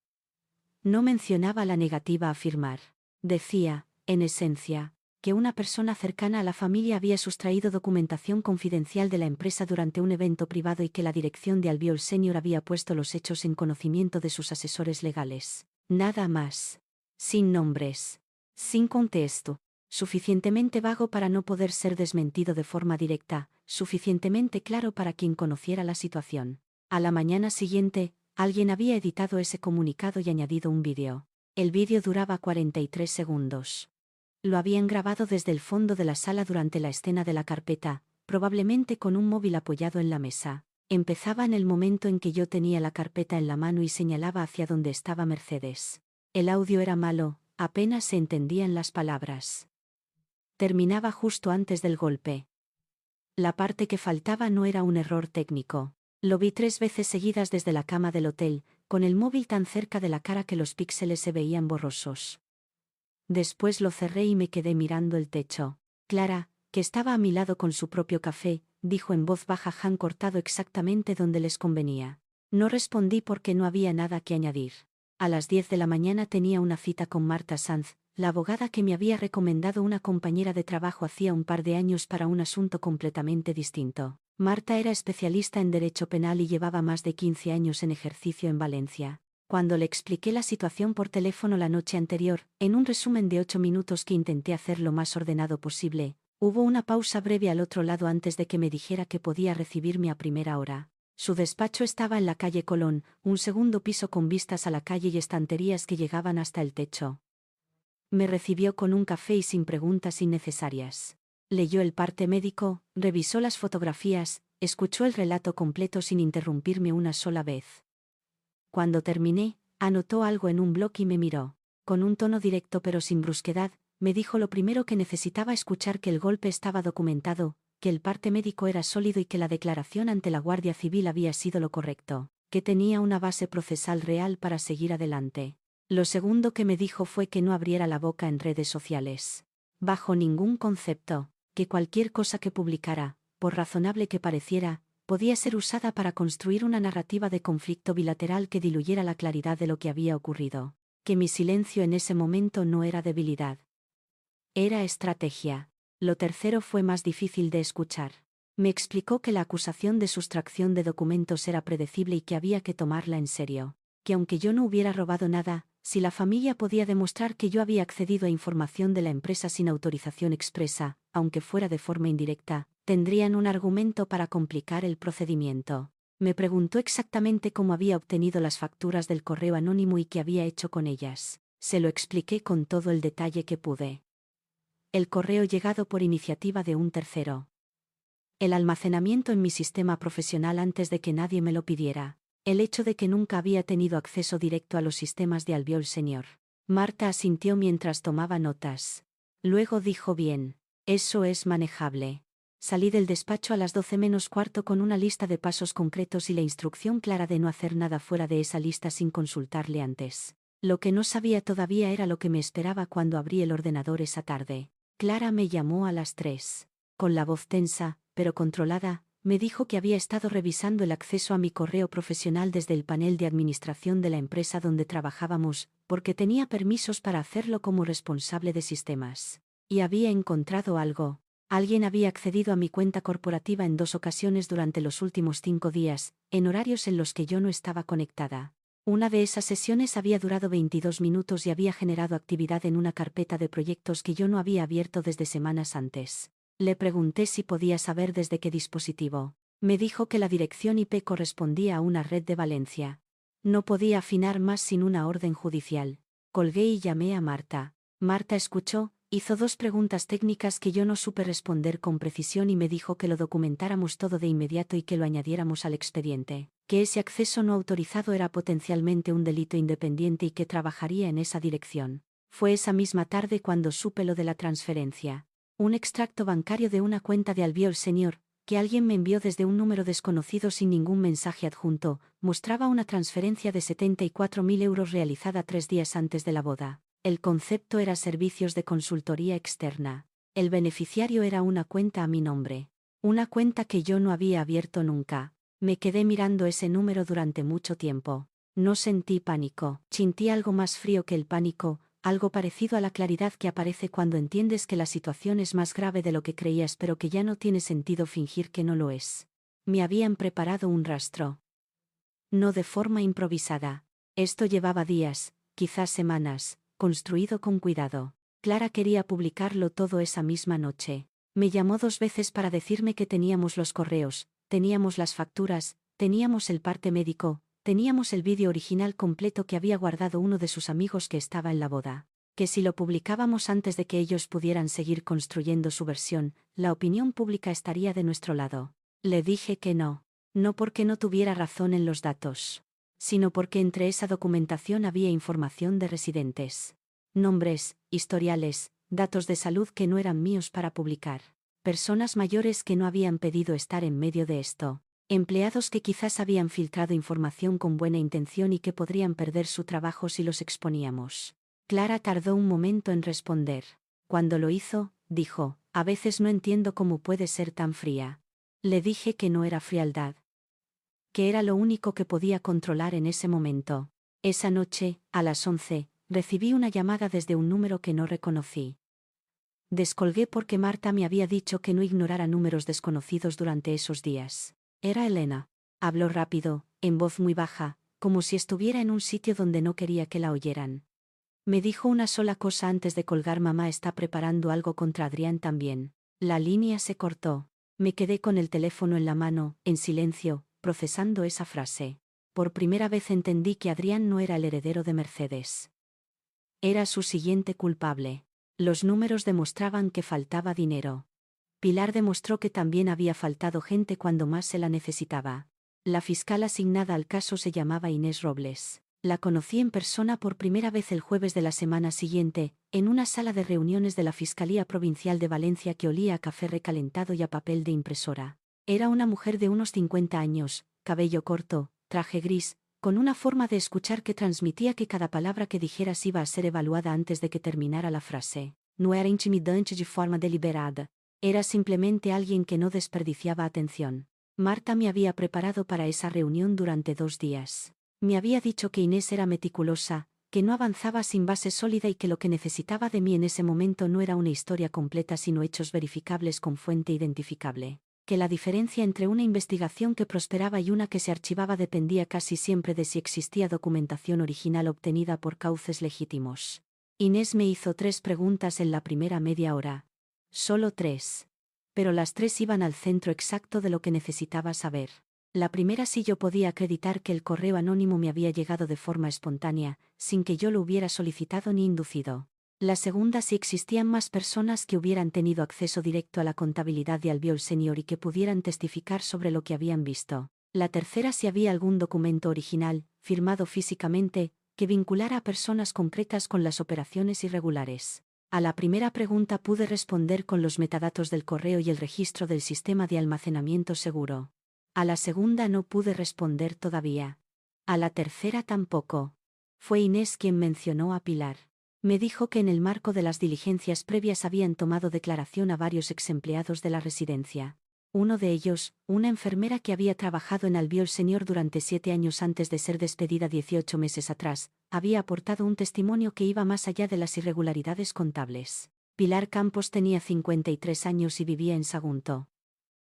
No mencionaba la negativa a firmar. Decía, en esencia, que una persona cercana a la familia había sustraído documentación confidencial de la empresa durante un evento privado y que la dirección de Albiol Senior había puesto los hechos en conocimiento de sus asesores legales. Nada más. Sin nombres. Sin contexto. Suficientemente vago para no poder ser desmentido de forma directa, suficientemente claro para quien conociera la situación. A la mañana siguiente, alguien había editado ese comunicado y añadido un vídeo. El vídeo duraba 43 segundos. Lo habían grabado desde el fondo de la sala durante la escena de la carpeta, probablemente con un móvil apoyado en la mesa. Empezaba en el momento en que yo tenía la carpeta en la mano y señalaba hacia donde estaba Mercedes. El audio era malo, apenas se entendían las palabras. Terminaba justo antes del golpe. La parte que faltaba no era un error técnico. Lo vi 3 veces seguidas desde la cama del hotel, con el móvil tan cerca de la cara que los píxeles se veían borrosos. Después lo cerré y me quedé mirando el techo. Clara, que estaba a mi lado con su propio café, dijo en voz baja: han cortado exactamente donde les convenía. No respondí porque no había nada que añadir. A las 10 de la mañana tenía una cita con Marta Sanz, la abogada que me había recomendado una compañera de trabajo hacía un par de años para un asunto completamente distinto. Marta era especialista en derecho penal y llevaba más de 15 años en ejercicio en Valencia. Cuando le expliqué la situación por teléfono la noche anterior, en un resumen de 8 minutos que intenté hacer lo más ordenado posible, hubo una pausa breve al otro lado antes de que me dijera que podía recibirme a primera hora. Su despacho estaba en la calle Colón, un segundo piso con vistas a la calle y estanterías que llegaban hasta el techo. Me recibió con un café y sin preguntas innecesarias. Leyó el parte médico, revisó las fotografías, escuchó el relato completo sin interrumpirme una sola vez. Cuando terminé, anotó algo en un bloc y me miró. Con un tono directo pero sin brusquedad, me dijo lo primero que necesitaba escuchar: que el golpe estaba documentado, que el parte médico era sólido y que la declaración ante la Guardia Civil había sido lo correcto, que tenía una base procesal real para seguir adelante. Lo segundo que me dijo fue que no abriera la boca en redes sociales. Bajo ningún concepto, que cualquier cosa que publicara, por razonable que pareciera, podía ser usada para construir una narrativa de conflicto bilateral que diluyera la claridad de lo que había ocurrido. Que mi silencio en ese momento no era debilidad. Era estrategia. Lo tercero fue más difícil de escuchar. Me explicó que la acusación de sustracción de documentos era predecible y que había que tomarla en serio. Que aunque yo no hubiera robado nada, si la familia podía demostrar que yo había accedido a información de la empresa sin autorización expresa, aunque fuera de forma indirecta, tendrían un argumento para complicar el procedimiento. Me preguntó exactamente cómo había obtenido las facturas del correo anónimo y qué había hecho con ellas. Se lo expliqué con todo el detalle que pude. El correo llegado por iniciativa de un tercero. El almacenamiento en mi sistema profesional antes de que nadie me lo pidiera. El hecho de que nunca había tenido acceso directo a los sistemas de Albiol Senior. Marta asintió mientras tomaba notas. Luego dijo: bien, eso es manejable. Salí del despacho a las 12 menos cuarto con una lista de pasos concretos y la instrucción clara de no hacer nada fuera de esa lista sin consultarle antes. Lo que no sabía todavía era lo que me esperaba cuando abrí el ordenador esa tarde. Clara me llamó a las 3. Con la voz tensa, pero controlada, me dijo que había estado revisando el acceso a mi correo profesional desde el panel de administración de la empresa donde trabajábamos, porque tenía permisos para hacerlo como responsable de sistemas. Y había encontrado algo. Alguien había accedido a mi cuenta corporativa en 2 ocasiones durante los últimos 5 días, en horarios en los que yo no estaba conectada. Una de esas sesiones había durado 22 minutos y había generado actividad en una carpeta de proyectos que yo no había abierto desde semanas antes. Le pregunté si podía saber desde qué dispositivo. Me dijo que la dirección IP correspondía a una red de Valencia. No podía afinar más sin una orden judicial. Colgué y llamé a Marta. Marta escuchó, hizo 2 preguntas técnicas que yo no supe responder con precisión y me dijo que lo documentáramos todo de inmediato y que lo añadiéramos al expediente, que ese acceso no autorizado era potencialmente un delito independiente y que trabajaría en esa dirección. Fue esa misma tarde cuando supe lo de la transferencia. Un extracto bancario de una cuenta de Albiol Senior, que alguien me envió desde un número desconocido sin ningún mensaje adjunto, mostraba una transferencia de 74.000 euros realizada 3 días antes de la boda. El concepto era servicios de consultoría externa. El beneficiario era una cuenta a mi nombre. Una cuenta que yo no había abierto nunca. Me quedé mirando ese número durante mucho tiempo. No sentí pánico. Sentí algo más frío que el pánico, algo parecido a la claridad que aparece cuando entiendes que la situación es más grave de lo que creías pero que ya no tiene sentido fingir que no lo es. Me habían preparado un rastro. No de forma improvisada. Esto llevaba días, quizás semanas, construido con cuidado. Clara quería publicarlo todo esa misma noche. Me llamó 2 veces para decirme que teníamos los correos, teníamos las facturas, teníamos el parte médico, teníamos el vídeo original completo que había guardado uno de sus amigos que estaba en la boda. Que si lo publicábamos antes de que ellos pudieran seguir construyendo su versión, la opinión pública estaría de nuestro lado. Le dije que no. No porque no tuviera razón en los datos, sino porque entre esa documentación había información de residentes. Nombres, historiales, datos de salud que no eran míos para publicar. Personas mayores que no habían pedido estar en medio de esto. Empleados que quizás habían filtrado información con buena intención y que podrían perder su trabajo si los exponíamos. Clara tardó un momento en responder. Cuando lo hizo, dijo: a veces no entiendo cómo puede ser tan fría. Le dije que no era frialdad. Que era lo único que podía controlar en ese momento. Esa noche, a las 11, recibí una llamada desde un número que no reconocí. Descolgué porque Marta me había dicho que no ignorara números desconocidos durante esos días. Era Elena. Habló rápido, en voz muy baja, como si estuviera en un sitio donde no quería que la oyeran. Me dijo una sola cosa antes de colgar: mamá está preparando algo contra Adrián también. La línea se cortó. Me quedé con el teléfono en la mano, en silencio, procesando esa frase. Por primera vez entendí que Adrián no era el heredero de Mercedes. Era su siguiente culpable. Los números demostraban que faltaba dinero. Pilar demostró que también había faltado gente cuando más se la necesitaba. La fiscal asignada al caso se llamaba Inés Robles. La conocí en persona por primera vez el jueves de la semana siguiente, en una sala de reuniones de la Fiscalía Provincial de Valencia que olía a café recalentado y a papel de impresora. Era una mujer de unos 50 años, cabello corto, traje gris, con una forma de escuchar que transmitía que cada palabra que dijeras iba a ser evaluada antes de que terminara la frase. No era intimidante de forma deliberada. Era simplemente alguien que no desperdiciaba atención. Marta me había preparado para esa reunión durante 2 días. Me había dicho que Inés era meticulosa, que no avanzaba sin base sólida y que lo que necesitaba de mí en ese momento no era una historia completa sino hechos verificables con fuente identificable. Que la diferencia entre una investigación que prosperaba y una que se archivaba dependía casi siempre de si existía documentación original obtenida por cauces legítimos. Inés me hizo 3 preguntas en la primera media hora. Solo 3. Pero las 3 iban al centro exacto de lo que necesitaba saber. La primera, si yo podía acreditar que el correo anónimo me había llegado de forma espontánea, sin que yo lo hubiera solicitado ni inducido. La segunda, si existían más personas que hubieran tenido acceso directo a la contabilidad de Albiol Senior y que pudieran testificar sobre lo que habían visto. La tercera, si había algún documento original, firmado físicamente, que vinculara a personas concretas con las operaciones irregulares. A la primera pregunta pude responder con los metadatos del correo y el registro del sistema de almacenamiento seguro. A la segunda no pude responder todavía. A la tercera tampoco. Fue Inés quien mencionó a Pilar. Me dijo que en el marco de las diligencias previas habían tomado declaración a varios exempleados de la residencia. Uno de ellos, una enfermera que había trabajado en Albiol Senior durante 7 años antes de ser despedida 18 meses atrás, había aportado un testimonio que iba más allá de las irregularidades contables. Pilar Campos tenía 53 años y vivía en Sagunto.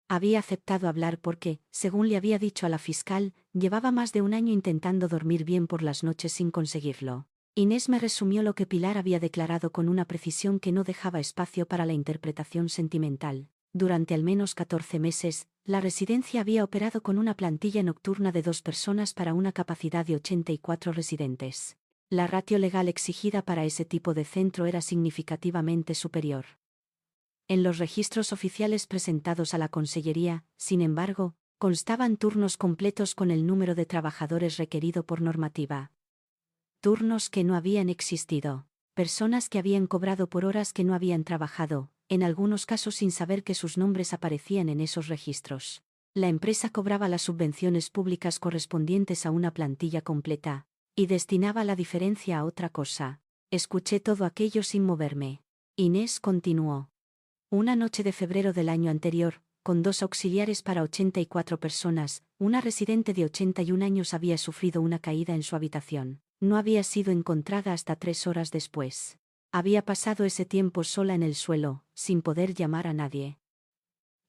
Había aceptado hablar porque, según le había dicho a la fiscal, llevaba más de 1 año intentando dormir bien por las noches sin conseguirlo. Inés me resumió lo que Pilar había declarado con una precisión que no dejaba espacio para la interpretación sentimental. Durante al menos 14 meses, la residencia había operado con una plantilla nocturna de 2 personas para una capacidad de 84 residentes. La ratio legal exigida para ese tipo de centro era significativamente superior. En los registros oficiales presentados a la Consellería, sin embargo, constaban turnos completos con el número de trabajadores requerido por normativa. Turnos que no habían existido. Personas que habían cobrado por horas que no habían trabajado, en algunos casos sin saber que sus nombres aparecían en esos registros. La empresa cobraba las subvenciones públicas correspondientes a una plantilla completa, y destinaba la diferencia a otra cosa. Escuché todo aquello sin moverme. Inés continuó. Una noche de febrero del año anterior, con 2 auxiliares para 84 personas, una residente de 81 años había sufrido una caída en su habitación. No había sido encontrada hasta 3 horas después. Había pasado ese tiempo sola en el suelo, sin poder llamar a nadie.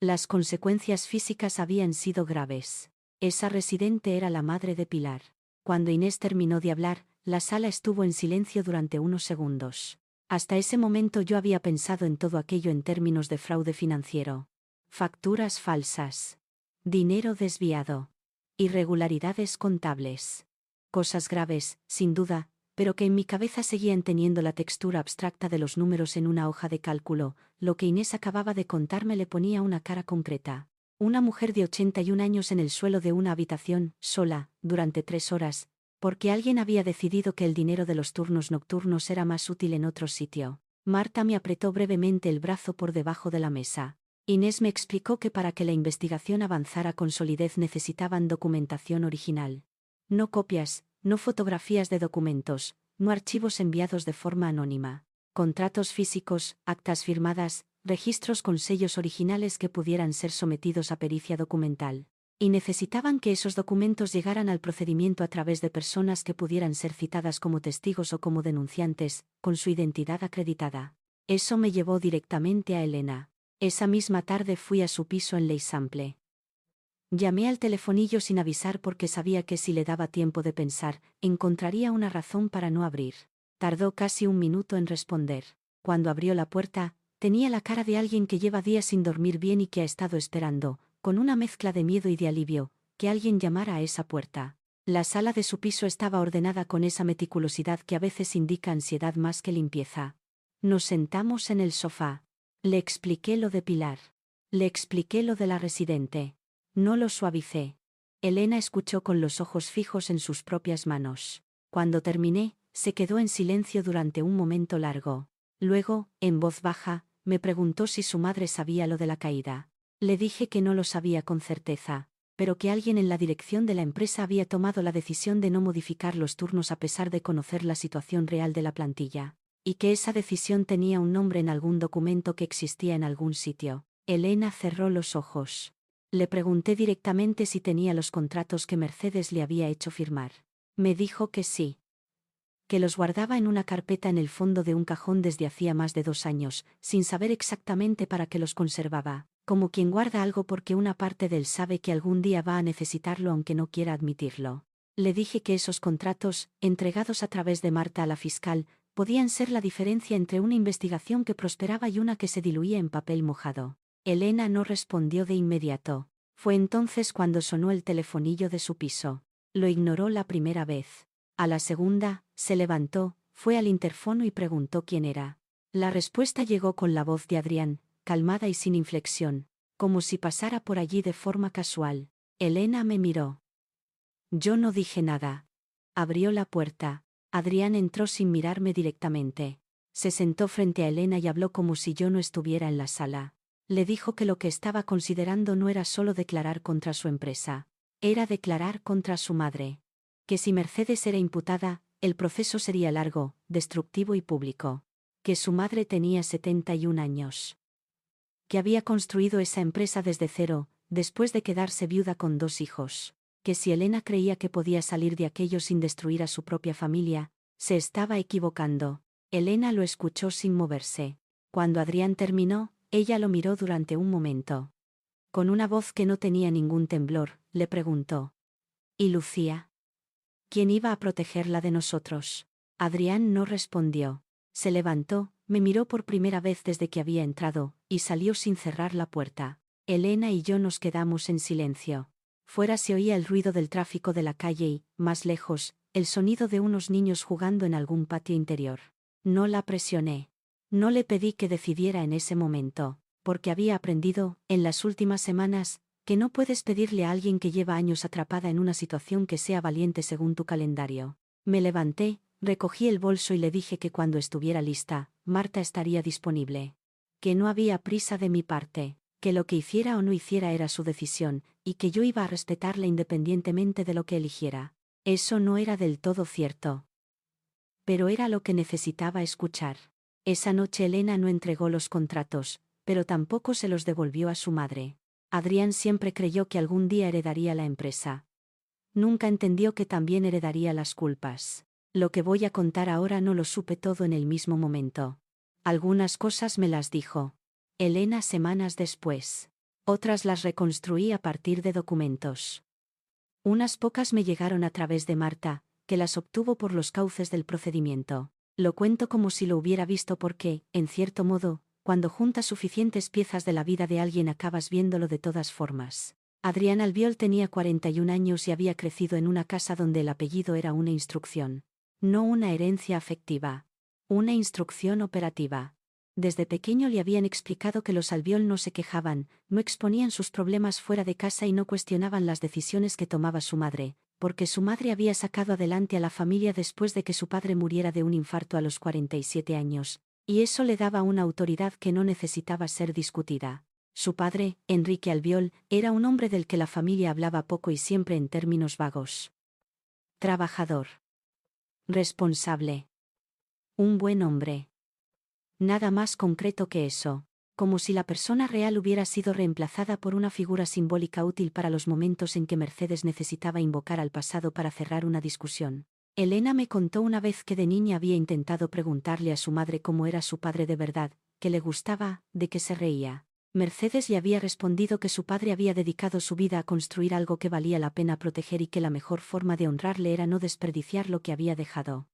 Las consecuencias físicas habían sido graves. Esa residente era la madre de Pilar. Cuando Inés terminó de hablar, la sala estuvo en silencio durante unos segundos. Hasta ese momento yo había pensado en todo aquello en términos de fraude financiero. Facturas falsas. Dinero desviado. Irregularidades contables. Cosas graves, sin duda, pero que en mi cabeza seguían teniendo la textura abstracta de los números en una hoja de cálculo. Lo que Inés acababa de contarme le ponía una cara concreta. Una mujer de 81 años en el suelo de una habitación, sola, durante 3 horas, porque alguien había decidido que el dinero de los turnos nocturnos era más útil en otro sitio. Marta me apretó brevemente el brazo por debajo de la mesa. Inés me explicó que para que la investigación avanzara con solidez necesitaban documentación original. No copias, no fotografías de documentos, no archivos enviados de forma anónima. Contratos físicos, actas firmadas, registros con sellos originales que pudieran ser sometidos a pericia documental. Y necesitaban que esos documentos llegaran al procedimiento a través de personas que pudieran ser citadas como testigos o como denunciantes, con su identidad acreditada. Eso me llevó directamente a Elena. Esa misma tarde fui a su piso en L'Eixample. Llamé al telefonillo sin avisar porque sabía que si le daba tiempo de pensar, encontraría una razón para no abrir. Tardó casi un minuto en responder. Cuando abrió la puerta, tenía la cara de alguien que lleva días sin dormir bien y que ha estado esperando, con una mezcla de miedo y de alivio, que alguien llamara a esa puerta. La sala de su piso estaba ordenada con esa meticulosidad que a veces indica ansiedad más que limpieza. Nos sentamos en el sofá. Le expliqué lo de Pilar. Le expliqué lo de la residente. No lo suavicé. Elena escuchó con los ojos fijos en sus propias manos. Cuando terminé, se quedó en silencio durante un momento largo. Luego, en voz baja, me preguntó si su madre sabía lo de la caída. Le dije que no lo sabía con certeza, pero que alguien en la dirección de la empresa había tomado la decisión de no modificar los turnos a pesar de conocer la situación real de la plantilla, y que esa decisión tenía un nombre en algún documento que existía en algún sitio. Elena cerró los ojos. Le pregunté directamente si tenía los contratos que Mercedes le había hecho firmar. Me dijo que sí. Que los guardaba en una carpeta en el fondo de un cajón desde hacía más de 2 años, sin saber exactamente para qué los conservaba, como quien guarda algo porque una parte de él sabe que algún día va a necesitarlo aunque no quiera admitirlo. Le dije que esos contratos, entregados a través de Marta a la fiscal, podían ser la diferencia entre una investigación que prosperaba y una que se diluía en papel mojado. Elena no respondió de inmediato. Fue entonces cuando sonó el telefonillo de su piso. Lo ignoró la primera vez. A la segunda, se levantó, fue al interfono y preguntó quién era. La respuesta llegó con la voz de Adrián, calmada y sin inflexión, como si pasara por allí de forma casual. Elena me miró. Yo no dije nada. Abrió la puerta. Adrián entró sin mirarme directamente. Se sentó frente a Elena y habló como si yo no estuviera en la sala. Le dijo que lo que estaba considerando no era solo declarar contra su empresa, era declarar contra su madre. Que si Mercedes era imputada, el proceso sería largo, destructivo y público. Que su madre tenía 71 años. Que había construido esa empresa desde cero, después de quedarse viuda con 2 hijos. Que si Elena creía que podía salir de aquello sin destruir a su propia familia, se estaba equivocando. Elena lo escuchó sin moverse. Cuando Adrián terminó, ella lo miró durante un momento. Con una voz que no tenía ningún temblor, le preguntó. ¿Y Lucía? ¿Quién iba a protegerla de nosotros? Adrián no respondió. Se levantó, me miró por primera vez desde que había entrado, y salió sin cerrar la puerta. Elena y yo nos quedamos en silencio. Fuera se oía el ruido del tráfico de la calle y, más lejos, el sonido de unos niños jugando en algún patio interior. No la presioné. No le pedí que decidiera en ese momento, porque había aprendido, en las últimas semanas, que no puedes pedirle a alguien que lleva años atrapada en una situación que sea valiente según tu calendario. Me levanté, recogí el bolso y le dije que cuando estuviera lista, Marta estaría disponible. Que no había prisa de mi parte, que lo que hiciera o no hiciera era su decisión, y que yo iba a respetarla independientemente de lo que eligiera. Eso no era del todo cierto. Pero era lo que necesitaba escuchar. Esa noche Elena no entregó los contratos, pero tampoco se los devolvió a su madre. Adrián siempre creyó que algún día heredaría la empresa. Nunca entendió que también heredaría las culpas. Lo que voy a contar ahora no lo supe todo en el mismo momento. Algunas cosas me las dijo Elena semanas después. Otras las reconstruí a partir de documentos. Unas pocas me llegaron a través de Marta, que las obtuvo por los cauces del procedimiento. Lo cuento como si lo hubiera visto porque, en cierto modo, cuando juntas suficientes piezas de la vida de alguien acabas viéndolo de todas formas. Adrián Albiol tenía 41 años y había crecido en una casa donde el apellido era una instrucción. No una herencia afectiva. Una instrucción operativa. Desde pequeño le habían explicado que los Albiol no se quejaban, no exponían sus problemas fuera de casa y no cuestionaban las decisiones que tomaba su madre, porque su madre había sacado adelante a la familia después de que su padre muriera de un infarto a los 47 años, y eso le daba una autoridad que no necesitaba ser discutida. Su padre, Enrique Albiol, era un hombre del que la familia hablaba poco y siempre en términos vagos. Trabajador. Responsable. Un buen hombre. Nada más concreto que eso, como si la persona real hubiera sido reemplazada por una figura simbólica útil para los momentos en que Mercedes necesitaba invocar al pasado para cerrar una discusión. Elena me contó una vez que de niña había intentado preguntarle a su madre cómo era su padre de verdad, qué le gustaba, de qué se reía. Mercedes le había respondido que su padre había dedicado su vida a construir algo que valía la pena proteger y que la mejor forma de honrarle era no desperdiciar lo que había dejado.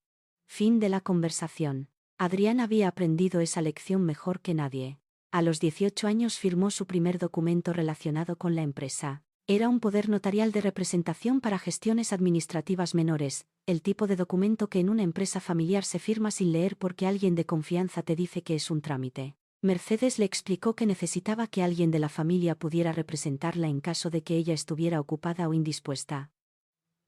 Fin de la conversación. Adrián había aprendido esa lección mejor que nadie. A los 18 años firmó su primer documento relacionado con la empresa. Era un poder notarial de representación para gestiones administrativas menores, el tipo de documento que en una empresa familiar se firma sin leer porque alguien de confianza te dice que es un trámite. Mercedes le explicó que necesitaba que alguien de la familia pudiera representarla en caso de que ella estuviera ocupada o indispuesta.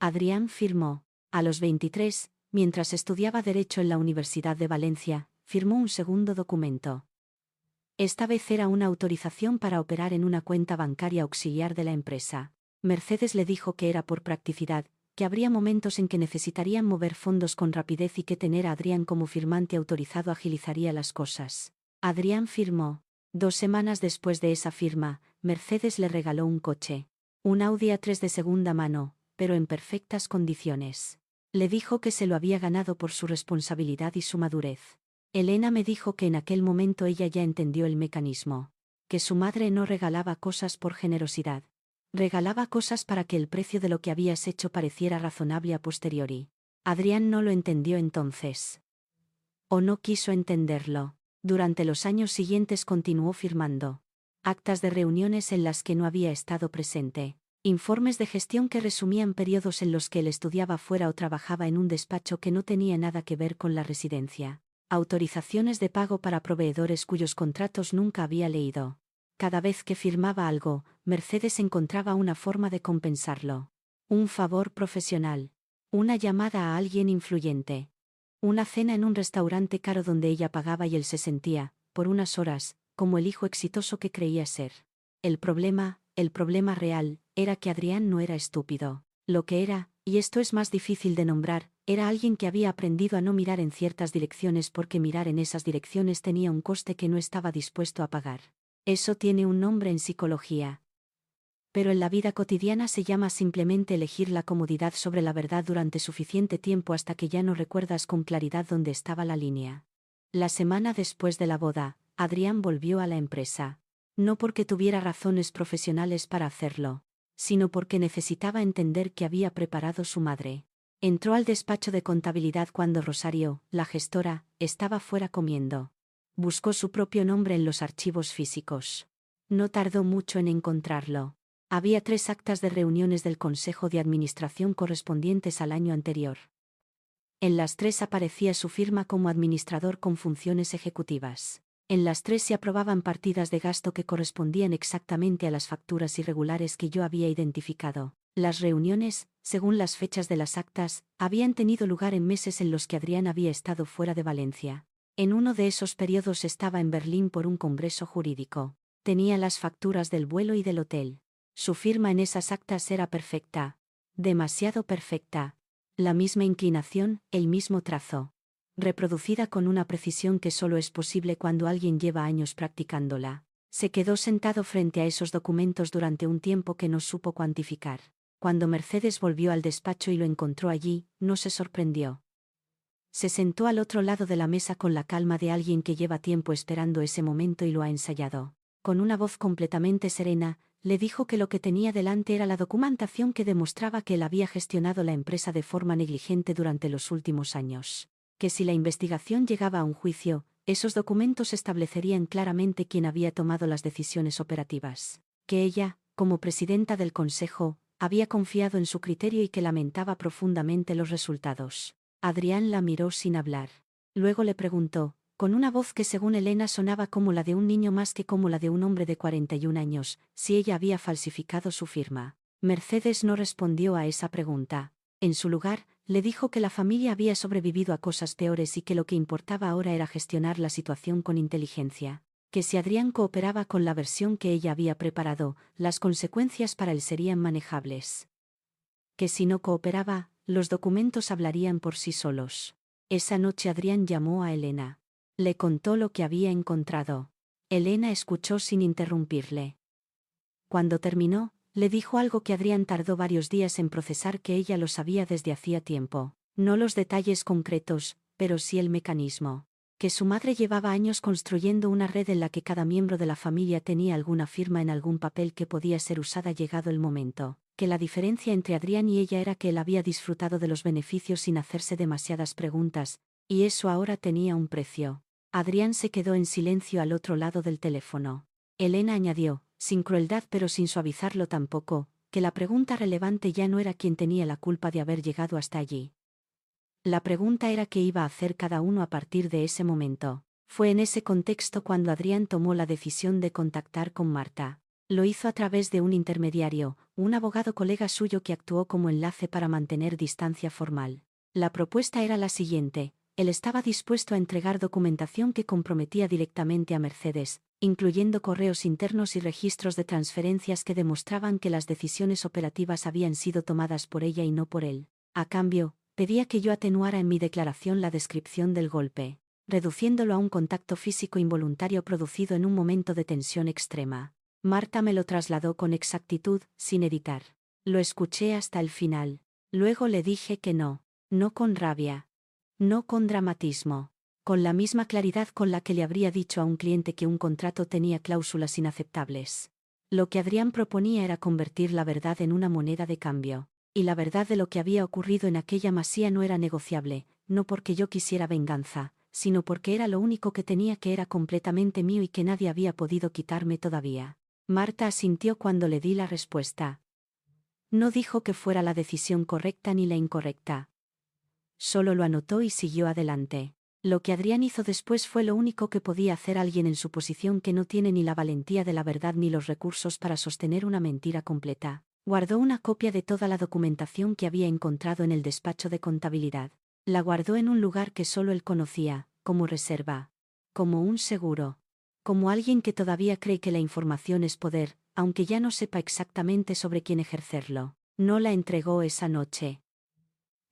Adrián firmó. A los 23, mientras estudiaba Derecho en la Universidad de Valencia, firmó un segundo documento. Esta vez era una autorización para operar en una cuenta bancaria auxiliar de la empresa. Mercedes le dijo que era por practicidad, que habría momentos en que necesitarían mover fondos con rapidez y que tener a Adrián como firmante autorizado agilizaría las cosas. Adrián firmó. 2 semanas después de esa firma, Mercedes le regaló un coche. Un Audi A3 de segunda mano, pero en perfectas condiciones. Le dijo que se lo había ganado por su responsabilidad y su madurez. Elena me dijo que en aquel momento ella ya entendió el mecanismo. Que su madre no regalaba cosas por generosidad. Regalaba cosas para que el precio de lo que habías hecho pareciera razonable a posteriori. Adrián no lo entendió entonces. O no quiso entenderlo. Durante los años siguientes continuó firmando. Actas de reuniones en las que no había estado presente. Informes de gestión que resumían periodos en los que él estudiaba fuera o trabajaba en un despacho que no tenía nada que ver con la residencia. Autorizaciones de pago para proveedores cuyos contratos nunca había leído. Cada vez que firmaba algo, Mercedes encontraba una forma de compensarlo. Un favor profesional. Una llamada a alguien influyente. Una cena en un restaurante caro donde ella pagaba y él se sentía, por unas horas, como el hijo exitoso que creía ser. El problema real, era que Adrián no era estúpido. Lo que era, y esto es más difícil de nombrar, era alguien que había aprendido a no mirar en ciertas direcciones porque mirar en esas direcciones tenía un coste que no estaba dispuesto a pagar. Eso tiene un nombre en psicología. Pero en la vida cotidiana se llama simplemente elegir la comodidad sobre la verdad durante suficiente tiempo hasta que ya no recuerdas con claridad dónde estaba la línea. La semana después de la boda, Adrián volvió a la empresa. No porque tuviera razones profesionales para hacerlo, sino porque necesitaba entender qué había preparado su madre. Entró al despacho de contabilidad cuando Rosario, la gestora, estaba fuera comiendo. Buscó su propio nombre en los archivos físicos. No tardó mucho en encontrarlo. Había 3 actas de reuniones del Consejo de Administración correspondientes al año anterior. En las 3 aparecía su firma como administrador con funciones ejecutivas. En las 3 se aprobaban partidas de gasto que correspondían exactamente a las facturas irregulares que yo había identificado. Las reuniones, según las fechas de las actas, habían tenido lugar en meses en los que Adrián había estado fuera de Valencia. En uno de esos periodos estaba en Berlín por un congreso jurídico. Tenía las facturas del vuelo y del hotel. Su firma en esas actas era perfecta. Demasiado perfecta. La misma inclinación, el mismo trazo. Reproducida con una precisión que solo es posible cuando alguien lleva años practicándola. Se quedó sentado frente a esos documentos durante un tiempo que no supo cuantificar. Cuando Mercedes volvió al despacho y lo encontró allí, no se sorprendió. Se sentó al otro lado de la mesa con la calma de alguien que lleva tiempo esperando ese momento y lo ha ensayado. Con una voz completamente serena, le dijo que lo que tenía delante era la documentación que demostraba que él había gestionado la empresa de forma negligente durante los últimos años. Que si la investigación llegaba a un juicio, esos documentos establecerían claramente quién había tomado las decisiones operativas. Que ella, como presidenta del Consejo, había confiado en su criterio y que lamentaba profundamente los resultados. Adrián la miró sin hablar. Luego le preguntó, con una voz que según Elena sonaba como la de un niño más que como la de un hombre de 41 años, si ella había falsificado su firma. Mercedes no respondió a esa pregunta. En su lugar, le dijo que la familia había sobrevivido a cosas peores y que lo que importaba ahora era gestionar la situación con inteligencia. Que si Adrián cooperaba con la versión que ella había preparado, las consecuencias para él serían manejables. Que si no cooperaba, los documentos hablarían por sí solos. Esa noche Adrián llamó a Elena. Le contó lo que había encontrado. Elena escuchó sin interrumpirle. Cuando terminó, le dijo algo que Adrián tardó varios días en procesar, que ella lo sabía desde hacía tiempo. No los detalles concretos, pero sí el mecanismo. Que su madre llevaba años construyendo una red en la que cada miembro de la familia tenía alguna firma en algún papel que podía ser usada llegado el momento. Que la diferencia entre Adrián y ella era que él había disfrutado de los beneficios sin hacerse demasiadas preguntas, y eso ahora tenía un precio. Adrián se quedó en silencio al otro lado del teléfono. Elena añadió, sin crueldad pero sin suavizarlo tampoco, que la pregunta relevante ya no era quién tenía la culpa de haber llegado hasta allí. La pregunta era qué iba a hacer cada uno a partir de ese momento. Fue en ese contexto cuando Adrián tomó la decisión de contactar con Marta. Lo hizo a través de un intermediario, un abogado colega suyo que actuó como enlace para mantener distancia formal. La propuesta era la siguiente: él estaba dispuesto a entregar documentación que comprometía directamente a Mercedes, incluyendo correos internos y registros de transferencias que demostraban que las decisiones operativas habían sido tomadas por ella y no por él. A cambio, pedía que yo atenuara en mi declaración la descripción del golpe, reduciéndolo a un contacto físico involuntario producido en un momento de tensión extrema. Marta me lo trasladó con exactitud, sin editar. Lo escuché hasta el final. Luego le dije que no, no con rabia, no con dramatismo, con la misma claridad con la que le habría dicho a un cliente que un contrato tenía cláusulas inaceptables. Lo que Adrián proponía era convertir la verdad en una moneda de cambio. Y la verdad de lo que había ocurrido en aquella masía no era negociable, no porque yo quisiera venganza, sino porque era lo único que tenía, que era completamente mío y que nadie había podido quitarme todavía. Marta asintió cuando le di la respuesta. No dijo que fuera la decisión correcta ni la incorrecta. Solo lo anotó y siguió adelante. Lo que Adrián hizo después fue lo único que podía hacer alguien en su posición que no tiene ni la valentía de la verdad ni los recursos para sostener una mentira completa. Guardó una copia de toda la documentación que había encontrado en el despacho de contabilidad. La guardó en un lugar que solo él conocía, como reserva, como un seguro, como alguien que todavía cree que la información es poder, aunque ya no sepa exactamente sobre quién ejercerlo. No la entregó esa noche.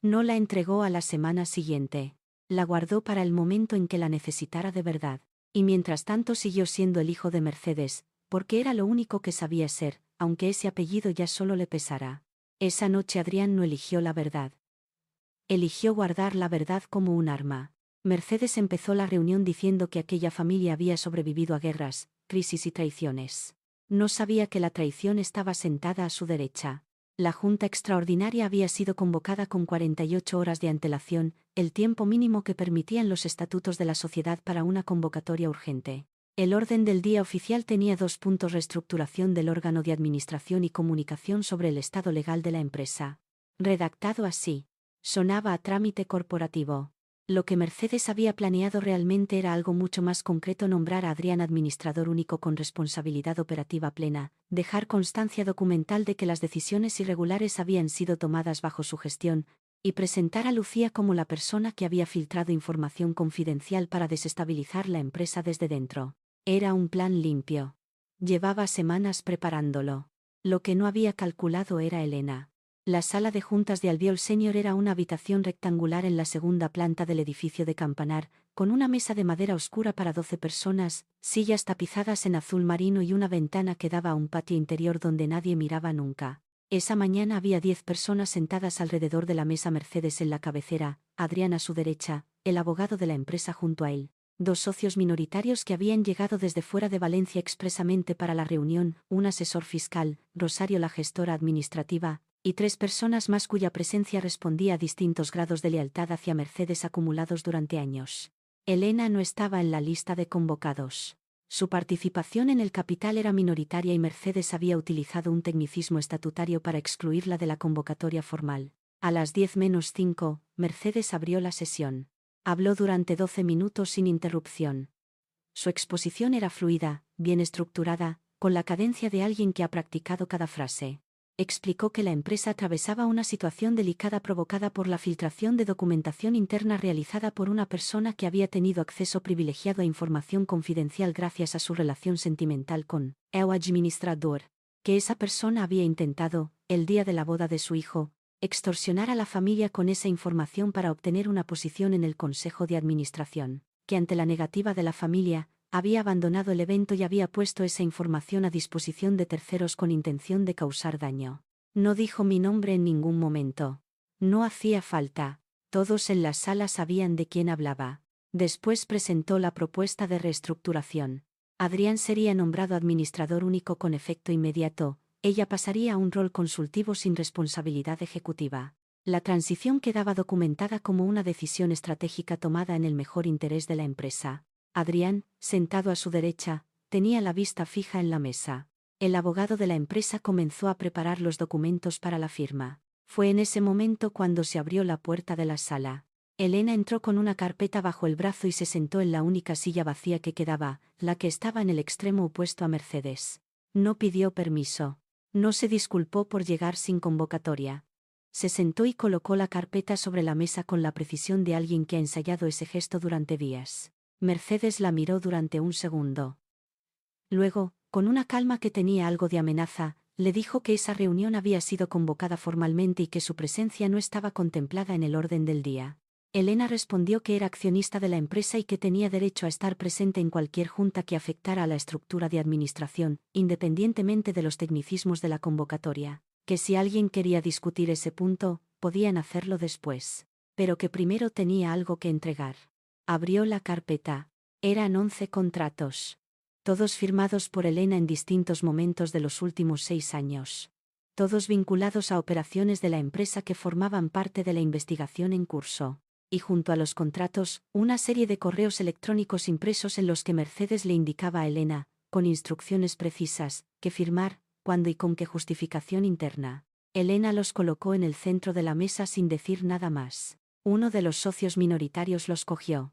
No la entregó a la semana siguiente. La guardó para el momento en que la necesitara de verdad. Y mientras tanto siguió siendo el hijo de Mercedes, porque era lo único que sabía ser, aunque ese apellido ya solo le pesara. Esa noche Adrián no eligió la verdad. Eligió guardar la verdad como un arma. Mercedes empezó la reunión diciendo que aquella familia había sobrevivido a guerras, crisis y traiciones. No sabía que la traición estaba sentada a su derecha. La Junta Extraordinaria había sido convocada con 48 horas de antelación, el tiempo mínimo que permitían los estatutos de la sociedad para una convocatoria urgente. El orden del día oficial tenía 2 puntos: reestructuración del órgano de administración y comunicación sobre el estado legal de la empresa. Redactado así, sonaba a trámite corporativo. Lo que Mercedes había planeado realmente era algo mucho más concreto: nombrar a Adrián administrador único con responsabilidad operativa plena, dejar constancia documental de que las decisiones irregulares habían sido tomadas bajo su gestión, y presentar a Lucía como la persona que había filtrado información confidencial para desestabilizar la empresa desde dentro. Era un plan limpio. Llevaba semanas preparándolo. Lo que no había calculado era Elena. La sala de juntas de Albiol Senior era una habitación rectangular en la segunda planta del edificio de Campanar, con una mesa de madera oscura para 12 personas, sillas tapizadas en azul marino y una ventana que daba a un patio interior donde nadie miraba nunca. Esa mañana había 10 personas sentadas alrededor de la mesa: Mercedes en la cabecera, Adrián a su derecha, el abogado de la empresa junto a él, 2 socios minoritarios que habían llegado desde fuera de Valencia expresamente para la reunión, un asesor fiscal, Rosario la gestora administrativa, y 3 personas más cuya presencia respondía a distintos grados de lealtad hacia Mercedes acumulados durante años. Elena no estaba en la lista de convocados. Su participación en el capital era minoritaria y Mercedes había utilizado un tecnicismo estatutario para excluirla de la convocatoria formal. A las 10:05, Mercedes abrió la sesión. Habló durante 12 minutos sin interrupción. Su exposición era fluida, bien estructurada, con la cadencia de alguien que ha practicado cada frase. Explicó que la empresa atravesaba una situación delicada provocada por la filtración de documentación interna realizada por una persona que había tenido acceso privilegiado a información confidencial gracias a su relación sentimental con el administrador, que esa persona había intentado, el día de la boda de su hijo, extorsionar a la familia con esa información para obtener una posición en el Consejo de Administración, que ante la negativa de la familia, había abandonado el evento y había puesto esa información a disposición de terceros con intención de causar daño. No dijo mi nombre en ningún momento. No hacía falta. Todos en la sala sabían de quién hablaba. Después presentó la propuesta de reestructuración. Adrián sería nombrado administrador único con efecto inmediato, ella pasaría a un rol consultivo sin responsabilidad ejecutiva. La transición quedaba documentada como una decisión estratégica tomada en el mejor interés de la empresa. Adrián, sentado a su derecha, tenía la vista fija en la mesa. El abogado de la empresa comenzó a preparar los documentos para la firma. Fue en ese momento cuando se abrió la puerta de la sala. Elena entró con una carpeta bajo el brazo y se sentó en la única silla vacía que quedaba, la que estaba en el extremo opuesto a Mercedes. No pidió permiso. No se disculpó por llegar sin convocatoria. Se sentó y colocó la carpeta sobre la mesa con la precisión de alguien que ha ensayado ese gesto durante días. Mercedes la miró durante un segundo. Luego, con una calma que tenía algo de amenaza, le dijo que esa reunión había sido convocada formalmente y que su presencia no estaba contemplada en el orden del día. Elena respondió que era accionista de la empresa y que tenía derecho a estar presente en cualquier junta que afectara a la estructura de administración, independientemente de los tecnicismos de la convocatoria, que si alguien quería discutir ese punto, podían hacerlo después, pero que primero tenía algo que entregar. Abrió la carpeta. Eran 11 contratos. Todos firmados por Elena en distintos momentos de los últimos 6 años. Todos vinculados a operaciones de la empresa que formaban parte de la investigación en curso. Y junto a los contratos, una serie de correos electrónicos impresos en los que Mercedes le indicaba a Elena, con instrucciones precisas, qué firmar, cuándo y con qué justificación interna. Elena los colocó en el centro de la mesa sin decir nada más. Uno de los socios minoritarios los cogió.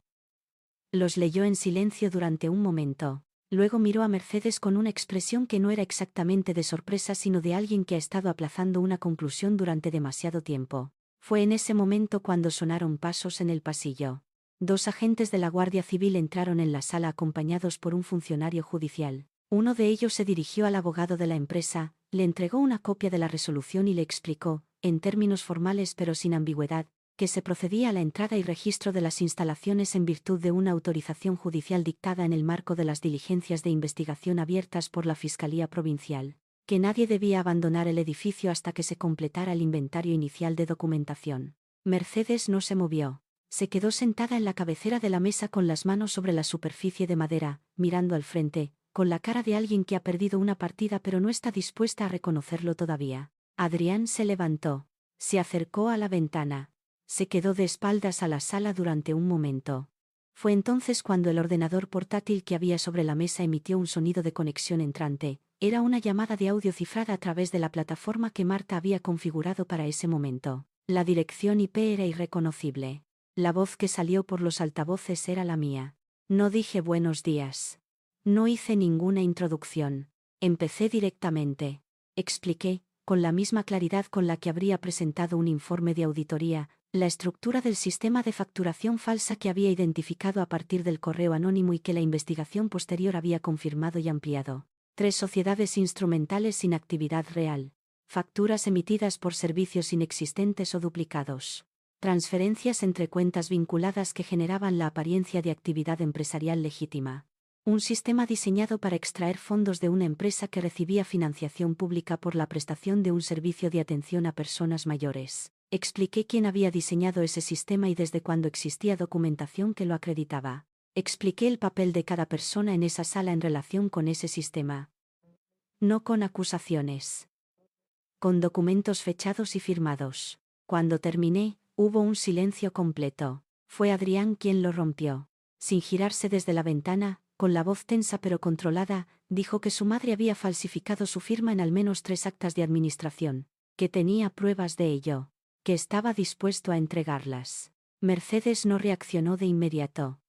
Los leyó en silencio durante un momento. Luego miró a Mercedes con una expresión que no era exactamente de sorpresa sino de alguien que ha estado aplazando una conclusión durante demasiado tiempo. Fue en ese momento cuando sonaron pasos en el pasillo. 2 agentes de la Guardia Civil entraron en la sala acompañados por un funcionario judicial. Uno de ellos se dirigió al abogado de la empresa, le entregó una copia de la resolución y le explicó, en términos formales pero sin ambigüedad, que se procedía a la entrada y registro de las instalaciones en virtud de una autorización judicial dictada en el marco de las diligencias de investigación abiertas por la Fiscalía Provincial, que nadie debía abandonar el edificio hasta que se completara el inventario inicial de documentación. Mercedes no se movió. Se quedó sentada en la cabecera de la mesa con las manos sobre la superficie de madera, mirando al frente, con la cara de alguien que ha perdido una partida pero no está dispuesta a reconocerlo todavía. Adrián se levantó. Se acercó a la ventana. Se quedó de espaldas a la sala durante un momento. Fue entonces cuando el ordenador portátil que había sobre la mesa emitió un sonido de conexión entrante. Era una llamada de audio cifrada a través de la plataforma que Marta había configurado para ese momento. La dirección IP era irreconocible. La voz que salió por los altavoces era la mía. No dije buenos días. No hice ninguna introducción. Empecé directamente. Expliqué, con la misma claridad con la que habría presentado un informe de auditoría, la estructura del sistema de facturación falsa que había identificado a partir del correo anónimo y que la investigación posterior había confirmado y ampliado. 3 sociedades instrumentales sin actividad real. Facturas emitidas por servicios inexistentes o duplicados. Transferencias entre cuentas vinculadas que generaban la apariencia de actividad empresarial legítima. Un sistema diseñado para extraer fondos de una empresa que recibía financiación pública por la prestación de un servicio de atención a personas mayores. Expliqué quién había diseñado ese sistema y desde cuándo existía documentación que lo acreditaba. Expliqué el papel de cada persona en esa sala en relación con ese sistema. No con acusaciones. Con documentos fechados y firmados. Cuando terminé, hubo un silencio completo. Fue Adrián quien lo rompió. Sin girarse desde la ventana, con la voz tensa pero controlada, dijo que su madre había falsificado su firma en al menos 3 actas de administración, que tenía pruebas de ello, que estaba dispuesto a entregarlas. Mercedes no reaccionó de inmediato.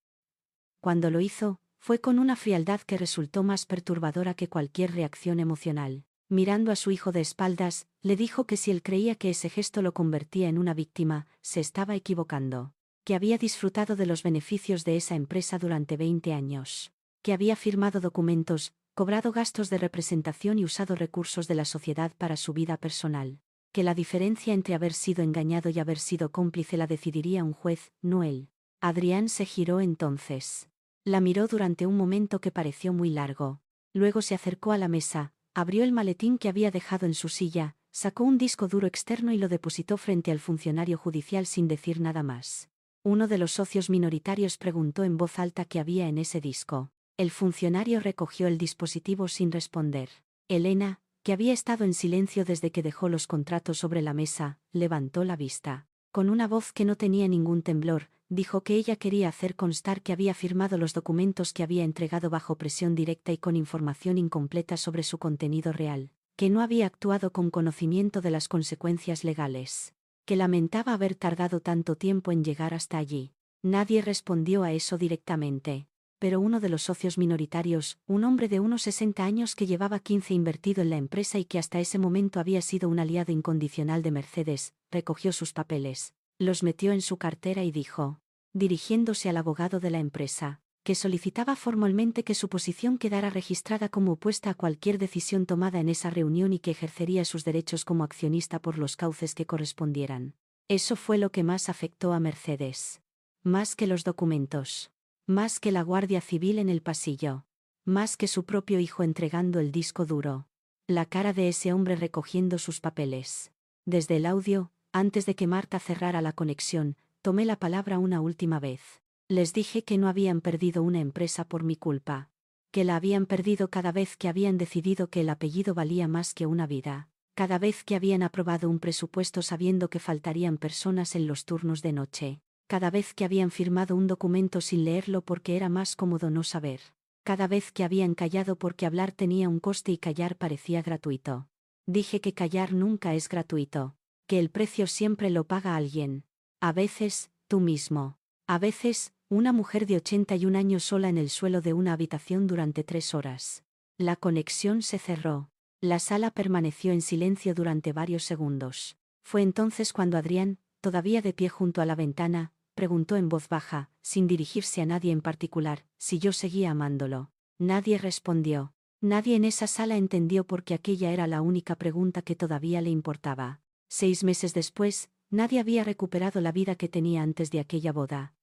Cuando lo hizo, fue con una frialdad que resultó más perturbadora que cualquier reacción emocional. Mirando a su hijo de espaldas, le dijo que si él creía que ese gesto lo convertía en una víctima, se estaba equivocando. Que había disfrutado de los beneficios de esa empresa durante 20 años. Que había firmado documentos, cobrado gastos de representación y usado recursos de la sociedad para su vida personal. Que la diferencia entre haber sido engañado y haber sido cómplice la decidiría un juez, no él. Adrián se giró entonces. La miró durante un momento que pareció muy largo. Luego se acercó a la mesa, abrió el maletín que había dejado en su silla, Sacó un disco duro externo y lo depositó frente al funcionario judicial sin decir nada más. Uno de los socios minoritarios preguntó en voz alta qué había en ese disco. El funcionario recogió el dispositivo sin responder. Elena, que había estado en silencio desde que dejó los contratos sobre la mesa, levantó la vista. Con una voz que no tenía ningún temblor, dijo que ella quería hacer constar que había firmado los documentos que había entregado bajo presión directa y con información incompleta sobre su contenido real, que no había actuado con conocimiento de las consecuencias legales, que lamentaba haber tardado tanto tiempo en llegar hasta allí. Nadie respondió a eso directamente. Pero uno de los socios minoritarios, un hombre de unos 60 años que llevaba 15 invertido en la empresa y que hasta ese momento había sido un aliado incondicional de Mercedes, recogió sus papeles, los metió en su cartera y dijo, dirigiéndose al abogado de la empresa, que solicitaba formalmente que su posición quedara registrada como opuesta a cualquier decisión tomada en esa reunión y que ejercería sus derechos como accionista por los cauces que correspondieran. Eso fue lo que más afectó a Mercedes. Más que los documentos. Más que la Guardia Civil en el pasillo. Más que su propio hijo entregando el disco duro. La cara de ese hombre recogiendo sus papeles. Desde el audio, antes de que Marta cerrara la conexión, tomé la palabra una última vez. Les dije que no habían perdido una empresa por mi culpa. Que la habían perdido cada vez que habían decidido que el apellido valía más que una vida. Cada vez que habían aprobado un presupuesto sabiendo que faltarían personas en los turnos de noche. Cada vez que habían firmado un documento sin leerlo porque era más cómodo no saber. Cada vez que habían callado porque hablar tenía un coste y callar parecía gratuito. Dije que callar nunca es gratuito. Que el precio siempre lo paga alguien. A veces, tú mismo. A veces, una mujer de 81 años sola en el suelo de una habitación durante 3 horas. La conexión se cerró. La sala permaneció en silencio durante varios segundos. Fue entonces cuando Adrián, todavía de pie junto a la ventana, preguntó en voz baja, sin dirigirse a nadie en particular, si yo seguía amándolo. Nadie respondió. Nadie en esa sala entendió porque aquella era la única pregunta que todavía le importaba. 6 meses después, nadie había recuperado la vida que tenía antes de aquella boda.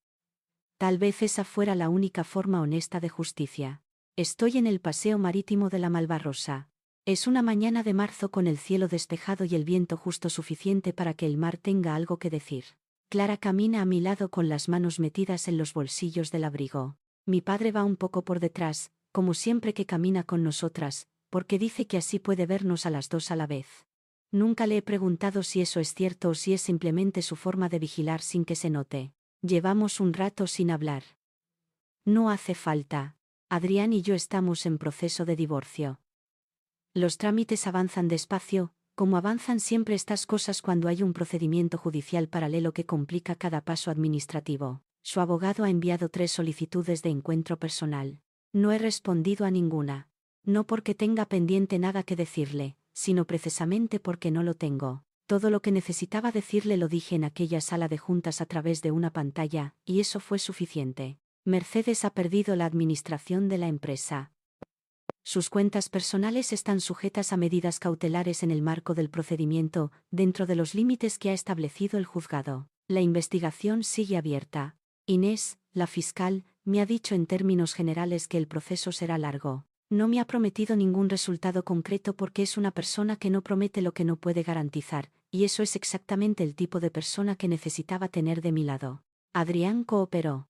Tal vez esa fuera la única forma honesta de justicia. Estoy en el paseo marítimo de la Malvarrosa. Es una mañana de marzo con el cielo despejado y el viento justo suficiente para que el mar tenga algo que decir. Clara camina a mi lado con las manos metidas en los bolsillos del abrigo. Mi padre va un poco por detrás, como siempre que camina con nosotras, porque dice que así puede vernos a las dos a la vez. Nunca le he preguntado si eso es cierto o si es simplemente su forma de vigilar sin que se note. Llevamos un rato sin hablar. No hace falta. Adrián y yo estamos en proceso de divorcio. Los trámites avanzan despacio, como avanzan siempre estas cosas cuando hay un procedimiento judicial paralelo que complica cada paso administrativo. Su abogado ha enviado 3 solicitudes de encuentro personal. No he respondido a ninguna. No porque tenga pendiente nada que decirle, sino precisamente porque no lo tengo. Todo lo que necesitaba decirle lo dije en aquella sala de juntas a través de una pantalla, y eso fue suficiente. Mercedes ha perdido la administración de la empresa. Sus cuentas personales están sujetas a medidas cautelares en el marco del procedimiento, dentro de los límites que ha establecido el juzgado. La investigación sigue abierta. Inés, la fiscal, me ha dicho en términos generales que el proceso será largo. No me ha prometido ningún resultado concreto porque es una persona que no promete lo que no puede garantizar, y eso es exactamente el tipo de persona que necesitaba tener de mi lado. Adrián cooperó.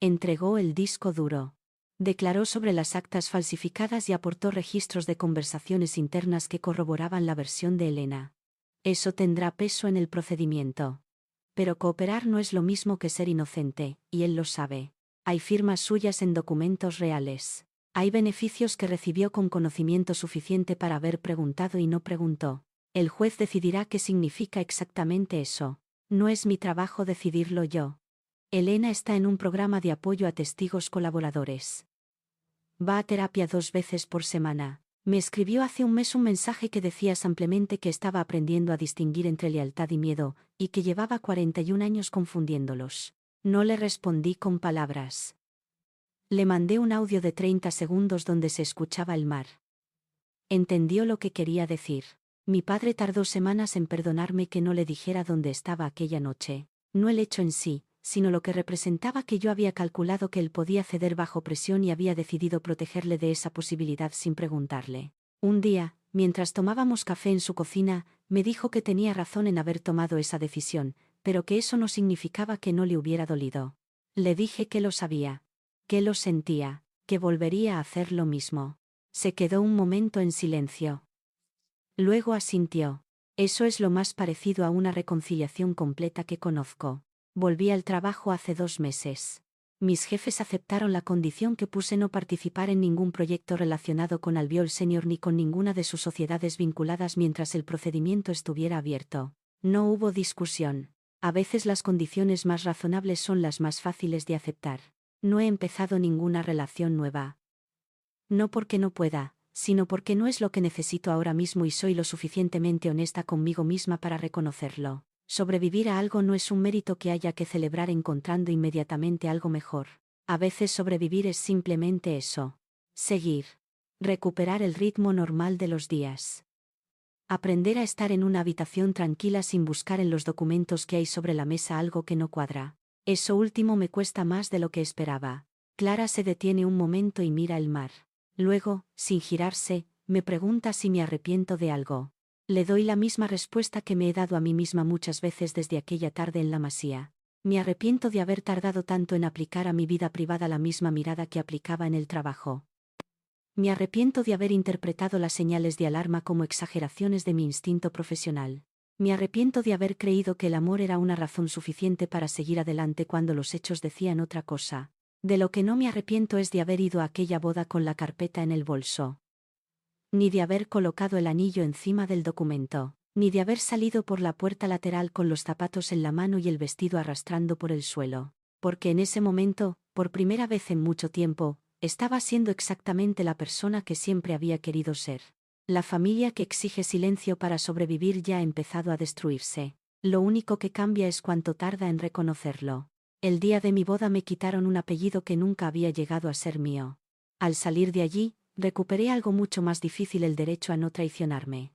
Entregó el disco duro. Declaró sobre las actas falsificadas y aportó registros de conversaciones internas que corroboraban la versión de Elena. Eso tendrá peso en el procedimiento. Pero cooperar no es lo mismo que ser inocente, y él lo sabe. Hay firmas suyas en documentos reales. Hay beneficios que recibió con conocimiento suficiente para haber preguntado y no preguntó. El juez decidirá qué significa exactamente eso. No es mi trabajo decidirlo yo. Elena está en un programa de apoyo a testigos colaboradores. Va a terapia 2 veces por semana. Me escribió hace un mes un mensaje que decía simplemente que estaba aprendiendo a distinguir entre lealtad y miedo, y que llevaba 41 años confundiéndolos. No le respondí con palabras. Le mandé un audio de 30 segundos donde se escuchaba el mar. Entendió lo que quería decir. Mi padre tardó semanas en perdonarme que no le dijera dónde estaba aquella noche. No el hecho en sí, sino lo que representaba que yo había calculado que él podía ceder bajo presión y había decidido protegerle de esa posibilidad sin preguntarle. Un día, mientras tomábamos café en su cocina, me dijo que tenía razón en haber tomado esa decisión, pero que eso no significaba que no le hubiera dolido. Le dije que lo sabía, que lo sentía, que volvería a hacer lo mismo. Se quedó un momento en silencio. Luego asintió. Eso es lo más parecido a una reconciliación completa que conozco. Volví al trabajo hace 2 meses. Mis jefes aceptaron la condición que puse: no participar en ningún proyecto relacionado con Albiol Senior ni con ninguna de sus sociedades vinculadas mientras el procedimiento estuviera abierto. No hubo discusión. A veces las condiciones más razonables son las más fáciles de aceptar. No he empezado ninguna relación nueva. No porque no pueda, sino porque no es lo que necesito ahora mismo y soy lo suficientemente honesta conmigo misma para reconocerlo. Sobrevivir a algo no es un mérito que haya que celebrar encontrando inmediatamente algo mejor. A veces sobrevivir es simplemente eso. Seguir. Recuperar el ritmo normal de los días. Aprender a estar en una habitación tranquila sin buscar en los documentos que hay sobre la mesa algo que no cuadra. Eso último me cuesta más de lo que esperaba. Clara se detiene un momento y mira el mar. Luego, sin girarse, me pregunta si me arrepiento de algo. Le doy la misma respuesta que me he dado a mí misma muchas veces desde aquella tarde en la masía. Me arrepiento de haber tardado tanto en aplicar a mi vida privada la misma mirada que aplicaba en el trabajo. Me arrepiento de haber interpretado las señales de alarma como exageraciones de mi instinto profesional. Me arrepiento de haber creído que el amor era una razón suficiente para seguir adelante cuando los hechos decían otra cosa. De lo que no me arrepiento es de haber ido a aquella boda con la carpeta en el bolso. Ni de haber colocado el anillo encima del documento. Ni de haber salido por la puerta lateral con los zapatos en la mano y el vestido arrastrando por el suelo. Porque en ese momento, por primera vez en mucho tiempo, estaba siendo exactamente la persona que siempre había querido ser. La familia que exige silencio para sobrevivir ya ha empezado a destruirse. Lo único que cambia es cuánto tarda en reconocerlo. El día de mi boda me quitaron un apellido que nunca había llegado a ser mío. Al salir de allí, recuperé algo mucho más difícil: el derecho a no traicionarme.